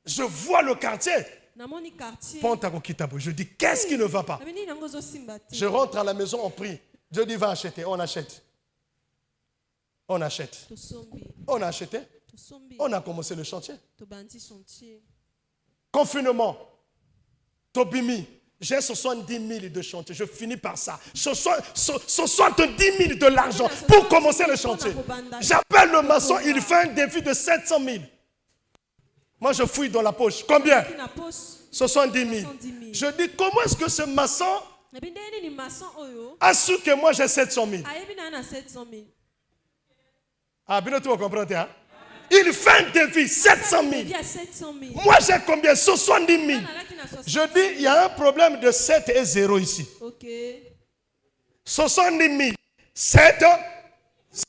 Je vois le quartier. Je dis, qu'est-ce qui ne va pas? Je rentre à la maison, on prie. Je dis, va acheter. On achète. On achète. On a acheté. On a commencé le chantier. Confinement. Tobimi. J'ai 70 000 de chantier. Je finis par ça. 70 000 de l'argent pour commencer le chantier. J'appelle le maçon, il fait un défi de 700 000. Moi, je fouille dans la poche. Combien? 70 000. Je dis, comment est-ce que ce maçon a su que moi j'ai 700 000? Ah, bien, tu vas comprendre, hein? Il fait un défi, 700 000. Moi, j'ai combien? 70 000. Je dis, il y a un problème de 7 et 0 ici. 70 000. 7,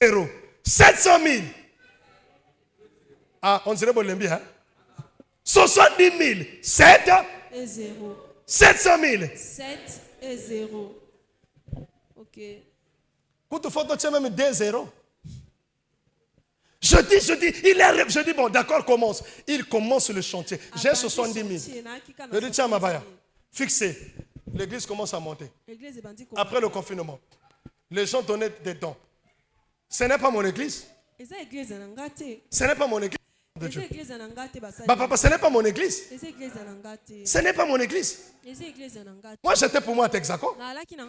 0. 700 000. Ah, on dirait Bolembi, hein? 70 000. 7
et 0.
700 000.
7 et 0. Ok.
Quand tu fais même 2 0. Je dis, je dis, bon, d'accord, commence. Il commence le chantier. J'ai 70 000. Je dis, tiens, Mabaya, fixé. L'église commence à monter. Après le confinement, les gens donnaient des dons. Ce n'est pas mon église. Ce n'est pas mon église. De Dieu. Papa, ce n'est pas mon église. Ce n'est pas mon église. Moi, j'étais pour moi à Texaco.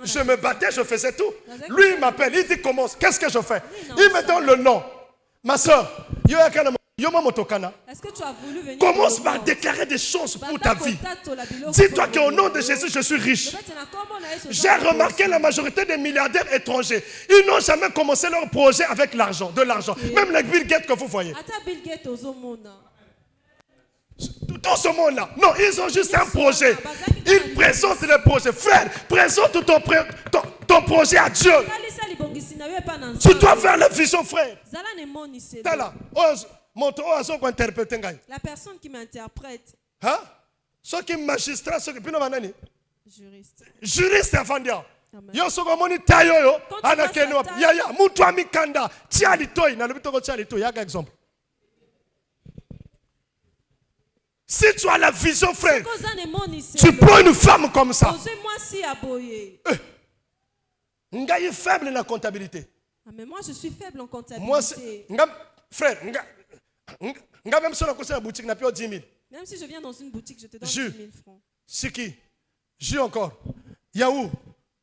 Je me battais, je faisais tout. Lui, il m'appelle, il dit commence. Qu'est-ce que je fais? Il me donne le nom. Ma soeur,
est-ce que tu as voulu venir?
Commence par déclarer des choses pour ta vie. Dis-toi qu'au nom de Jésus, je suis riche. J'ai remarqué la majorité des milliardaires étrangers. Ils n'ont jamais commencé leur projet avec l'argent, de l'argent. Même les Bill Gates que vous voyez. Tout ce monde-là. Non, ils ont juste un projet. Ils présentent le projet. Frère, présente ton projet à Dieu. Tu dois faire la vision, frère. T'es là.
La personne qui m'interprète.
Hein? Ceux qui magistrat, ceux qui
Juriste.
Juriste afandia. Yo soko moni tayo yo anakeno ya mutu amikanda tiali toy na lobito ko tiali toy yaga exemple. Si tu as la vision, frère, tu prends une femme comme ça. Nga est faible dans la comptabilité.
Mais moi je suis faible en comptabilité.
Moi, frère, nga même si on a conseillé la boutique, n'a plus 10 000.
Même si je viens dans une boutique, je te donne 10 000 francs.
Siki, jus encore. Yaou,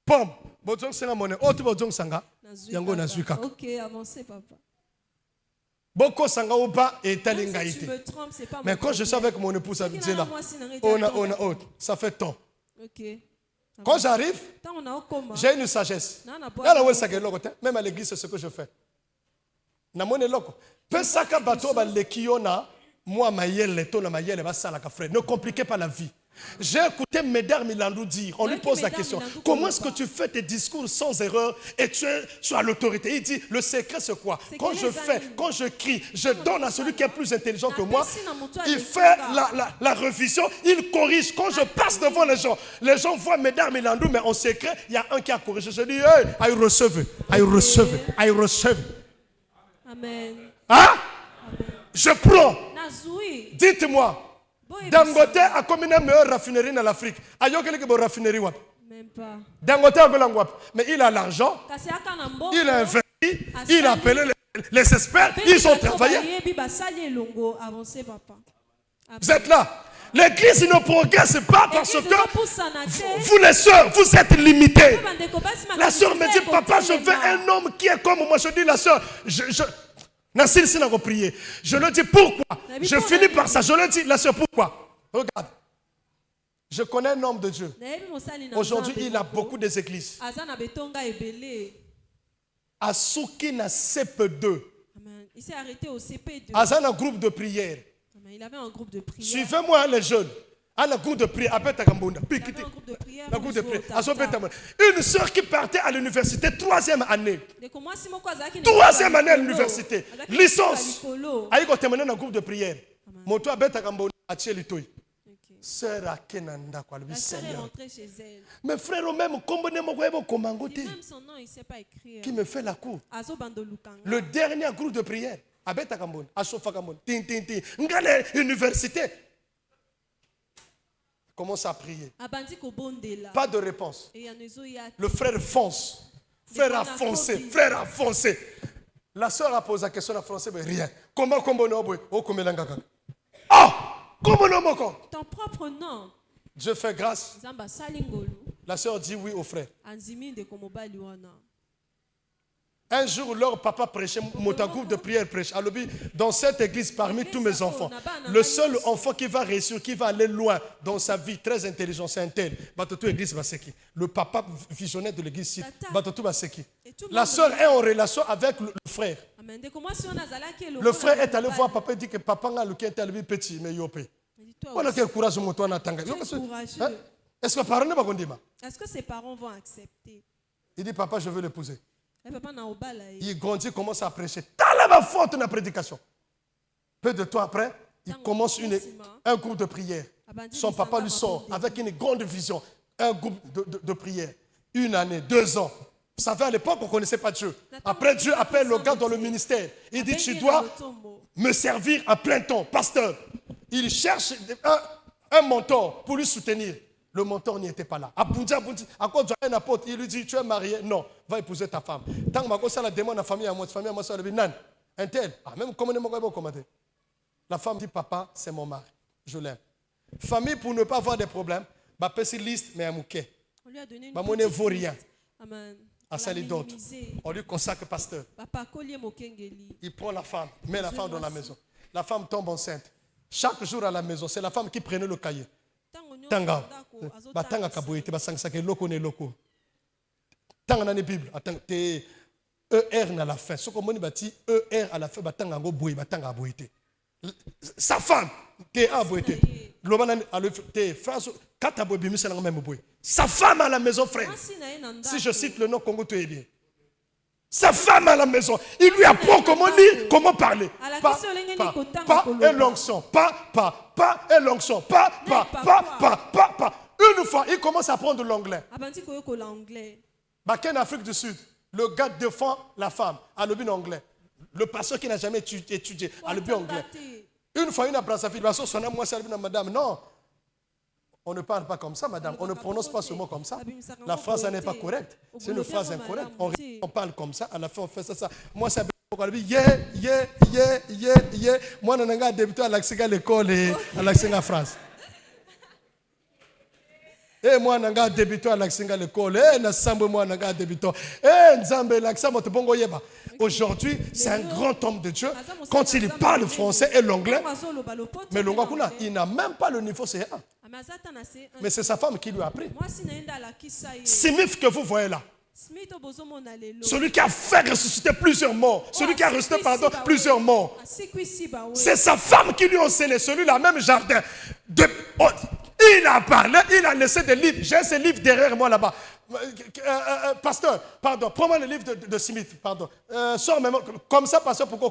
pomme, bojong c'est la monnaie. Autre bojong sanga. Yango na zui kaka.
Ok, avancez papa.
Boko sanga ou pas et talingaïté.
Si tu me trompes, c'est pas
mais quand je suis avec mon épouse, elle dit là, on a autre. Ça fait temps.
Ok.
Quand j'arrive, j'ai une sagesse. Même à l'église, c'est ce que je fais. Ne compliquez pas la vie. J'ai écouté Médard Milandou dire, on lui pose la question, comment est-ce que tu fais tes discours sans erreur et tu as l'autorité? Il dit, le secret c'est quoi? Quand je fais, quand je crie, je donne à celui qui est plus intelligent que moi, il fait la révision, il corrige. Quand je passe devant les gens voient Médard Milandou, mais en secret, il y a un qui a corrigé. Je dis, hey, I receive.
Amen.
Hein? Je prends. Dites-moi. Dangote a commis une meilleure raffinerie dans l'Afrique. Même pas. Dangote a mais il a l'argent, il a investi, il a appelé les experts, ils ont travaillé. Vous êtes là. L'église ne progresse pas parce que vous les sœurs, vous êtes limités. La sœur me dit, papa, je veux un homme qui est comme moi. Je dis, la sœur, je le dis pourquoi. Je finis par ça. Je le dis, la sœur, pourquoi? Regarde. Je connais un homme de Dieu. Aujourd'hui, il a beaucoup d'églises. Asuki na CP2.
Il s'est arrêté au CP2.
Azan un groupe de prière.
Il avait un groupe de prière.
Suivez-moi les jeunes. Un groupe de prière. Un groupe de prière. Une soeur qui partait à l'université, 3e année. 3e année à l'université. Licence. Elle a terminé un groupe de prière. Moto abeta kambo atie litoi. Sœur Akenanda kwa le Seigneur. Mais frère même combone mo kwebo komangote.
Même son nom il sait pas écrire.
Qui me fait la cour. Le dernier groupe de prière. Abeta kambo, asofa kambo. Tin tin tin. Ngale université. Commence à prier. Pas de réponse. Le frère fonce. Frère a foncé. Frère a foncé. La soeur a posé la question en français, mais rien. Comment
ton propre nom.
Dieu fait grâce. La soeur dit oui au frère. Un jour, leur papa prêchait, mon groupe de prière prêche. Dans cette église, parmi tous mes enfants, le seul enfant qui va réussir, qui va aller loin dans sa vie, très intelligent, c'est un tel. Le papa visionnaire de l'église, la soeur est en relation avec le frère. Le frère est allé voir papa et dit que papa a le petit, mais yopé.
Est-ce que ses parents vont accepter?
Il dit, papa, je veux l'épouser. Il grandit, commence à prêcher. T'as la faute dans la prédication. Peu de temps après, il commence un groupe de prière. Son papa lui sort avec une grande vision. Un groupe de prière. 1 année, 2 ans, Vous savez, à l'époque, on ne connaissait pas Dieu. Après, Dieu appelle le gars dans le ministère. Il dit, tu dois me servir à plein temps, pasteur. Il cherche un mentor pour lui soutenir. Le mentor n'y était pas là. À quoi un apôtre, il lui dit, tu es marié? Non, va épouser ta femme. Tant que ça la demande à la famille, à moi, ça lui dit, non, un tel. Même comment commenter. La femme dit, papa, c'est mon mari. Je l'aime. Famille, pour ne pas avoir de problèmes, bah, c'est liste, mais à mouquet. On lui a donné une ne vaut rien. Amen. À celle d'autres. On lui consacre pasteur. Il prend la femme, met la femme dans la maison. La femme tombe enceinte. Chaque jour à la maison, c'est la femme qui prenait le cahier. Tanga. Tanga kaboyete basangisa ke loko ne loko. Tanga na ne Bible. Te ER na la fin. Ce qu'on dit bati ER à la fin batanga ngo boy batanga boyete. Sa femme te a boyete. Lobana te France kata boy bimi sala même boy. Sa femme à la maison, frère. Si je cite le nom Congo, tu es bien. Sa femme à la maison. Il lui apprend comment lire, comment parler. Pas et l'onction. Pas et l'onction. Pas. Une fois, il commence à apprendre l'anglais. En Afrique du Sud, le gars défend la femme à l'objet anglais. Le pasteur qui n'a jamais étudié à l'objet anglais. Une fois, il a pris sa fille. Moi, c'est madame. Non. On ne parle pas comme ça, madame. On ne prononce pas ce mot comme ça. La phrase n'est pas correcte. C'est une phrase incorrecte. On parle comme ça. À la fin, on fait ça. Moi, c'est yeah. Moi, je n'ai débuté à l'école et à la France. Et moi, je n'ai débuté à l'école. Et moi, je n'ai débuté. Aujourd'hui, c'est un grand homme de Dieu. Quand il parle français et l'anglais, mais l'ongakuna, il n'a même pas le niveau C1. Mais c'est sa femme qui lui a appris. Smith que vous voyez là. Celui qui a fait ressusciter plusieurs morts. Celui qui a ressuscité, plusieurs morts. C'est sa femme qui lui a enseigné. Celui-là, même jardin. Il a parlé, il a laissé des livres. J'ai ces livres derrière moi là-bas. Pasteur, pardon, prends-moi le livre de Smith, pardon. Sors même, comme ça, pasteur, pourquoi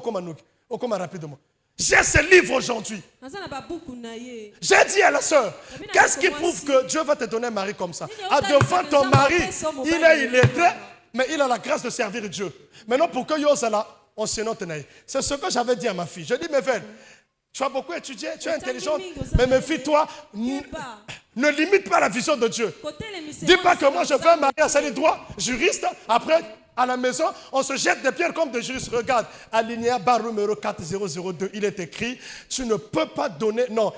on commence rapidement. J'ai ce livre aujourd'hui. J'ai dit à la soeur, qu'est-ce qui prouve que Dieu va te donner un mari comme ça? Devant ton mari, il est illettré, mais il a la grâce de servir Dieu. Maintenant, pour que Yosala, on se note. C'est ce que j'avais dit à ma fille. Je dis, mais Ven, tu as beaucoup étudié, tu es intelligente, mais méfie-toi, ne limite pas la vision de Dieu. Dis pas que moi je fais un mariage à les droits, juriste, après à la maison, on se jette des pierres comme des juristes. Regarde, alinéa barre numéro 4002, il est écrit, tu ne peux pas donner, non,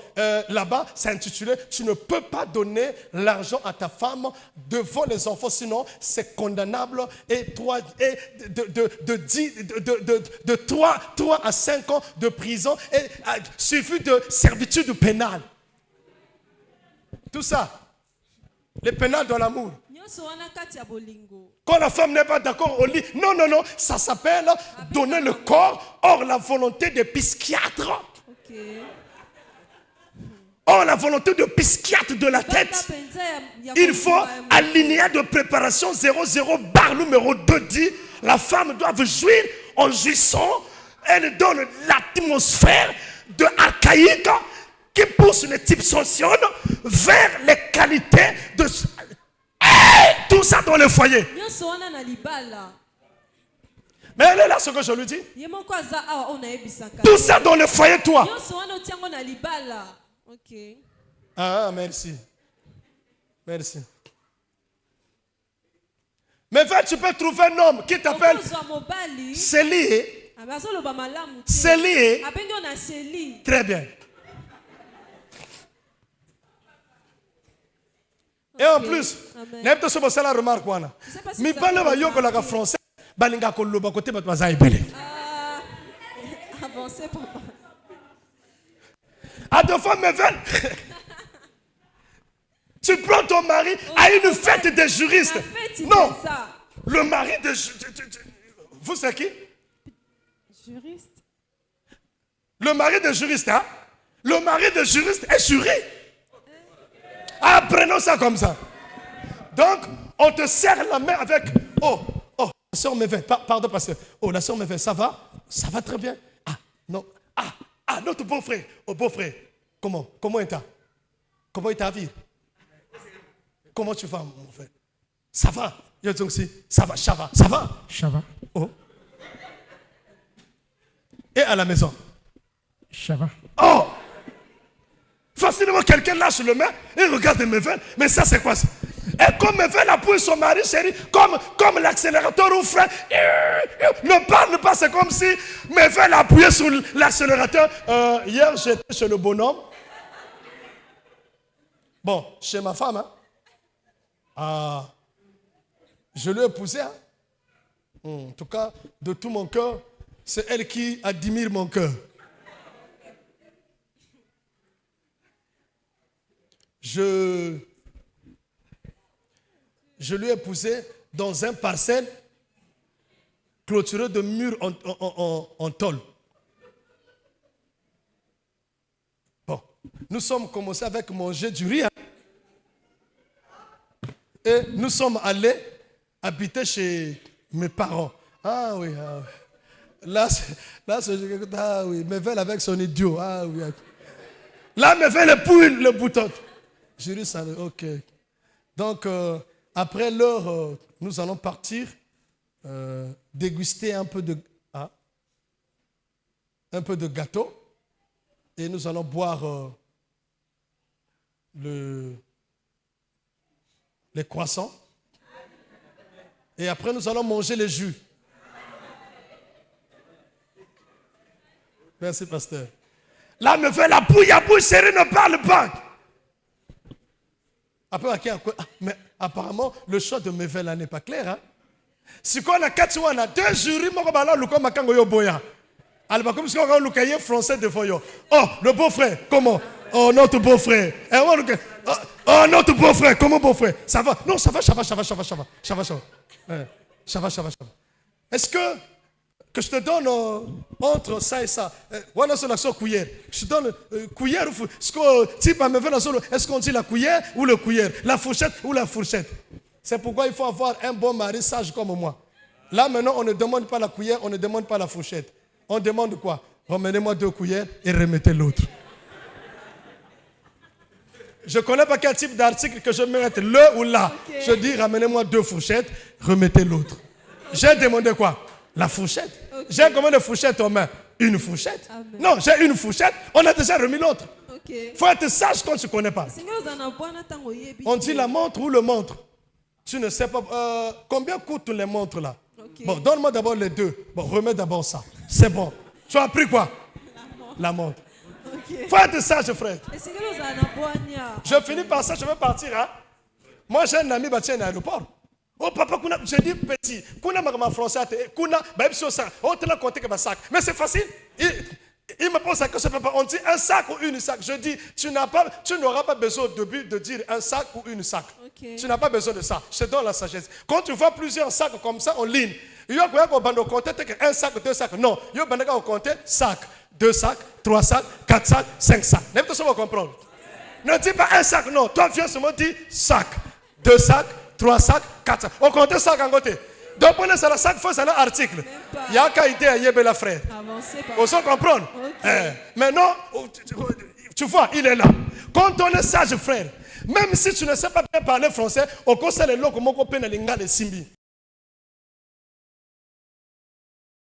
là-bas, c'est intitulé, tu ne peux pas donner l'argent à ta femme devant les enfants, sinon c'est condamnable et de 3 à 5 ans de prison et suivi de servitude pénale. Tout ça, les pénales de l'amour. Quand la femme n'est pas d'accord au lit, non, ça s'appelle donner le corps hors la volonté des psychiatres. Hors la volonté de psychiatre de la tête. Il faut aligner de préparation 00 barre numéro 2 dit, la femme doit jouir en jouissant, elle donne l'atmosphère de archaïque qui pousse le type social vers les qualités de... tout ça dans le foyer. Mais elle est là ce que je lui dis. Tout ça dans le foyer, toi. Ah, merci. Merci. Mais tu peux trouver un homme qui t'appelle Célie. Célie. Très bien. Et en plus, n'importe ce que c'est la remarque. Mais pas le maillot que la français, balinga koloba côté batmaza ibele.
Avancez papa.
À deux fois mes veines. Tu prends ton mari à une fête des juristes. Non. Le mari de vous c'est qui?
Juriste.
Le mari de juriste, hein? Le mari de juriste est juré. Ah, prenons ça comme ça. Donc, on te serre la main avec... Oh, la soeur Mévé, pardon, pasteur. Oh, la soeur Mévé, ça va? Ça va très bien. Ah, non. Ah, notre beau-frère. Oh, beau-frère. Comment est ta? Comment est ta vie? Comment tu vas, mon frère? Ça va? Yo donc si ça va, ça va, ça va.
Ça va.
Oh. Et à la maison.
Ça va.
Oh. Facilement quelqu'un lâche le main et regarde Mevel. Mais ça c'est quoi ça? Et comme Mevel appuie son mari, chérie, comme l'accélérateur ou frein, ne parle pas, c'est comme si Mevel appuyait sur l'accélérateur. Hier j'étais chez le bonhomme. Bon, chez ma femme, hein. Je l'ai épousée. Hein. En tout cas, de tout mon cœur, c'est elle qui admire mon cœur. Je lui ai épousé dans un parcelle clôturé de murs en tôle. Bon, nous sommes commencés avec manger du riz. Hein. Et nous sommes allés habiter chez mes parents. Ah oui, ah oui. Là, ah oui, Mevel avec son idiot. Ah oui. Là, Mevel épouse le bouton. Je dis ça, ok. Donc, après l'heure, nous allons partir déguster un peu de gâteau. Et nous allons boire les croissants. Et après, nous allons manger les jus. Merci, pasteur. Là, me fait la bouille, chérie, ne parle pas. Après, mais apparemment, le choix de Mevel n'est pas clair. Hein? Si on a 4 on a 2 jurys, comme si on a le français devant eux. Oh, le beau-frère, comment? Oh, notre beau-frère. Oh, notre beau-frère, comment beau-frère? Ça va? Non, ça va. Est-ce que je te donne entre ça et ça? Voilà son action cuillère. Je te donne cuillère ou est-ce qu'on dit la cuillère ou le cuillère? La fourchette ou la fourchette? C'est pourquoi il faut avoir un bon mari sage comme moi. Là maintenant, on ne demande pas la cuillère, on ne demande pas la fourchette. On demande quoi? Ramenez-moi 2 cuillères et remettez l'autre. Je ne connais pas quel type d'article que je mette le ou là. Okay. Je dis ramenez-moi 2 fourchettes, remettez l'autre. Okay. J'ai demandé quoi? La fourchette. Okay. J'ai combien de fourchettes en main? Une fourchette. Amen. Non, j'ai une fourchette, on a déjà remis l'autre. Il faut être sage quand tu ne connais pas. On dit la montre ou le montre? Tu ne sais pas. Combien coûtent les montres là? Okay. Bon, donne-moi d'abord les 2. Bon, remets d'abord ça. C'est bon. Tu as pris quoi? La montre. Il faut être sage, frère. Je finis par ça, je vais partir. Hein? Moi, j'ai un ami qui est à l'aéroport. Oh, papa, j'ai dit petit. Ma français, mais c'est facile. Il me pose la question, papa, on dit un sac ou une sac. Je dis, tu n'auras pas besoin au début de dire un sac ou une sac. Okay. Tu n'as pas besoin de ça. Je te donne la sagesse. Quand tu vois plusieurs sacs comme ça en ligne, il y a un sac, 2 sacs. Non, il y a compter sac, 2 sacs, 3 sacs, 4 sacs, 5 sacs. N'importe quoi comprendre. Ne dis pas un sac, non. Toi, viens seulement dire sac, 2 sacs, 3 sacs, 4 sacs. On compte sac en côté. Donc, on est à la sac, il faut un article. Il y a qu'à idée à Yébé frère. On s'en comprend. Okay. Maintenant, tu vois, il est là. Quand on est sage, frère, même si tu ne sais pas bien parler français, on conseille les lots comme on peut les simbi.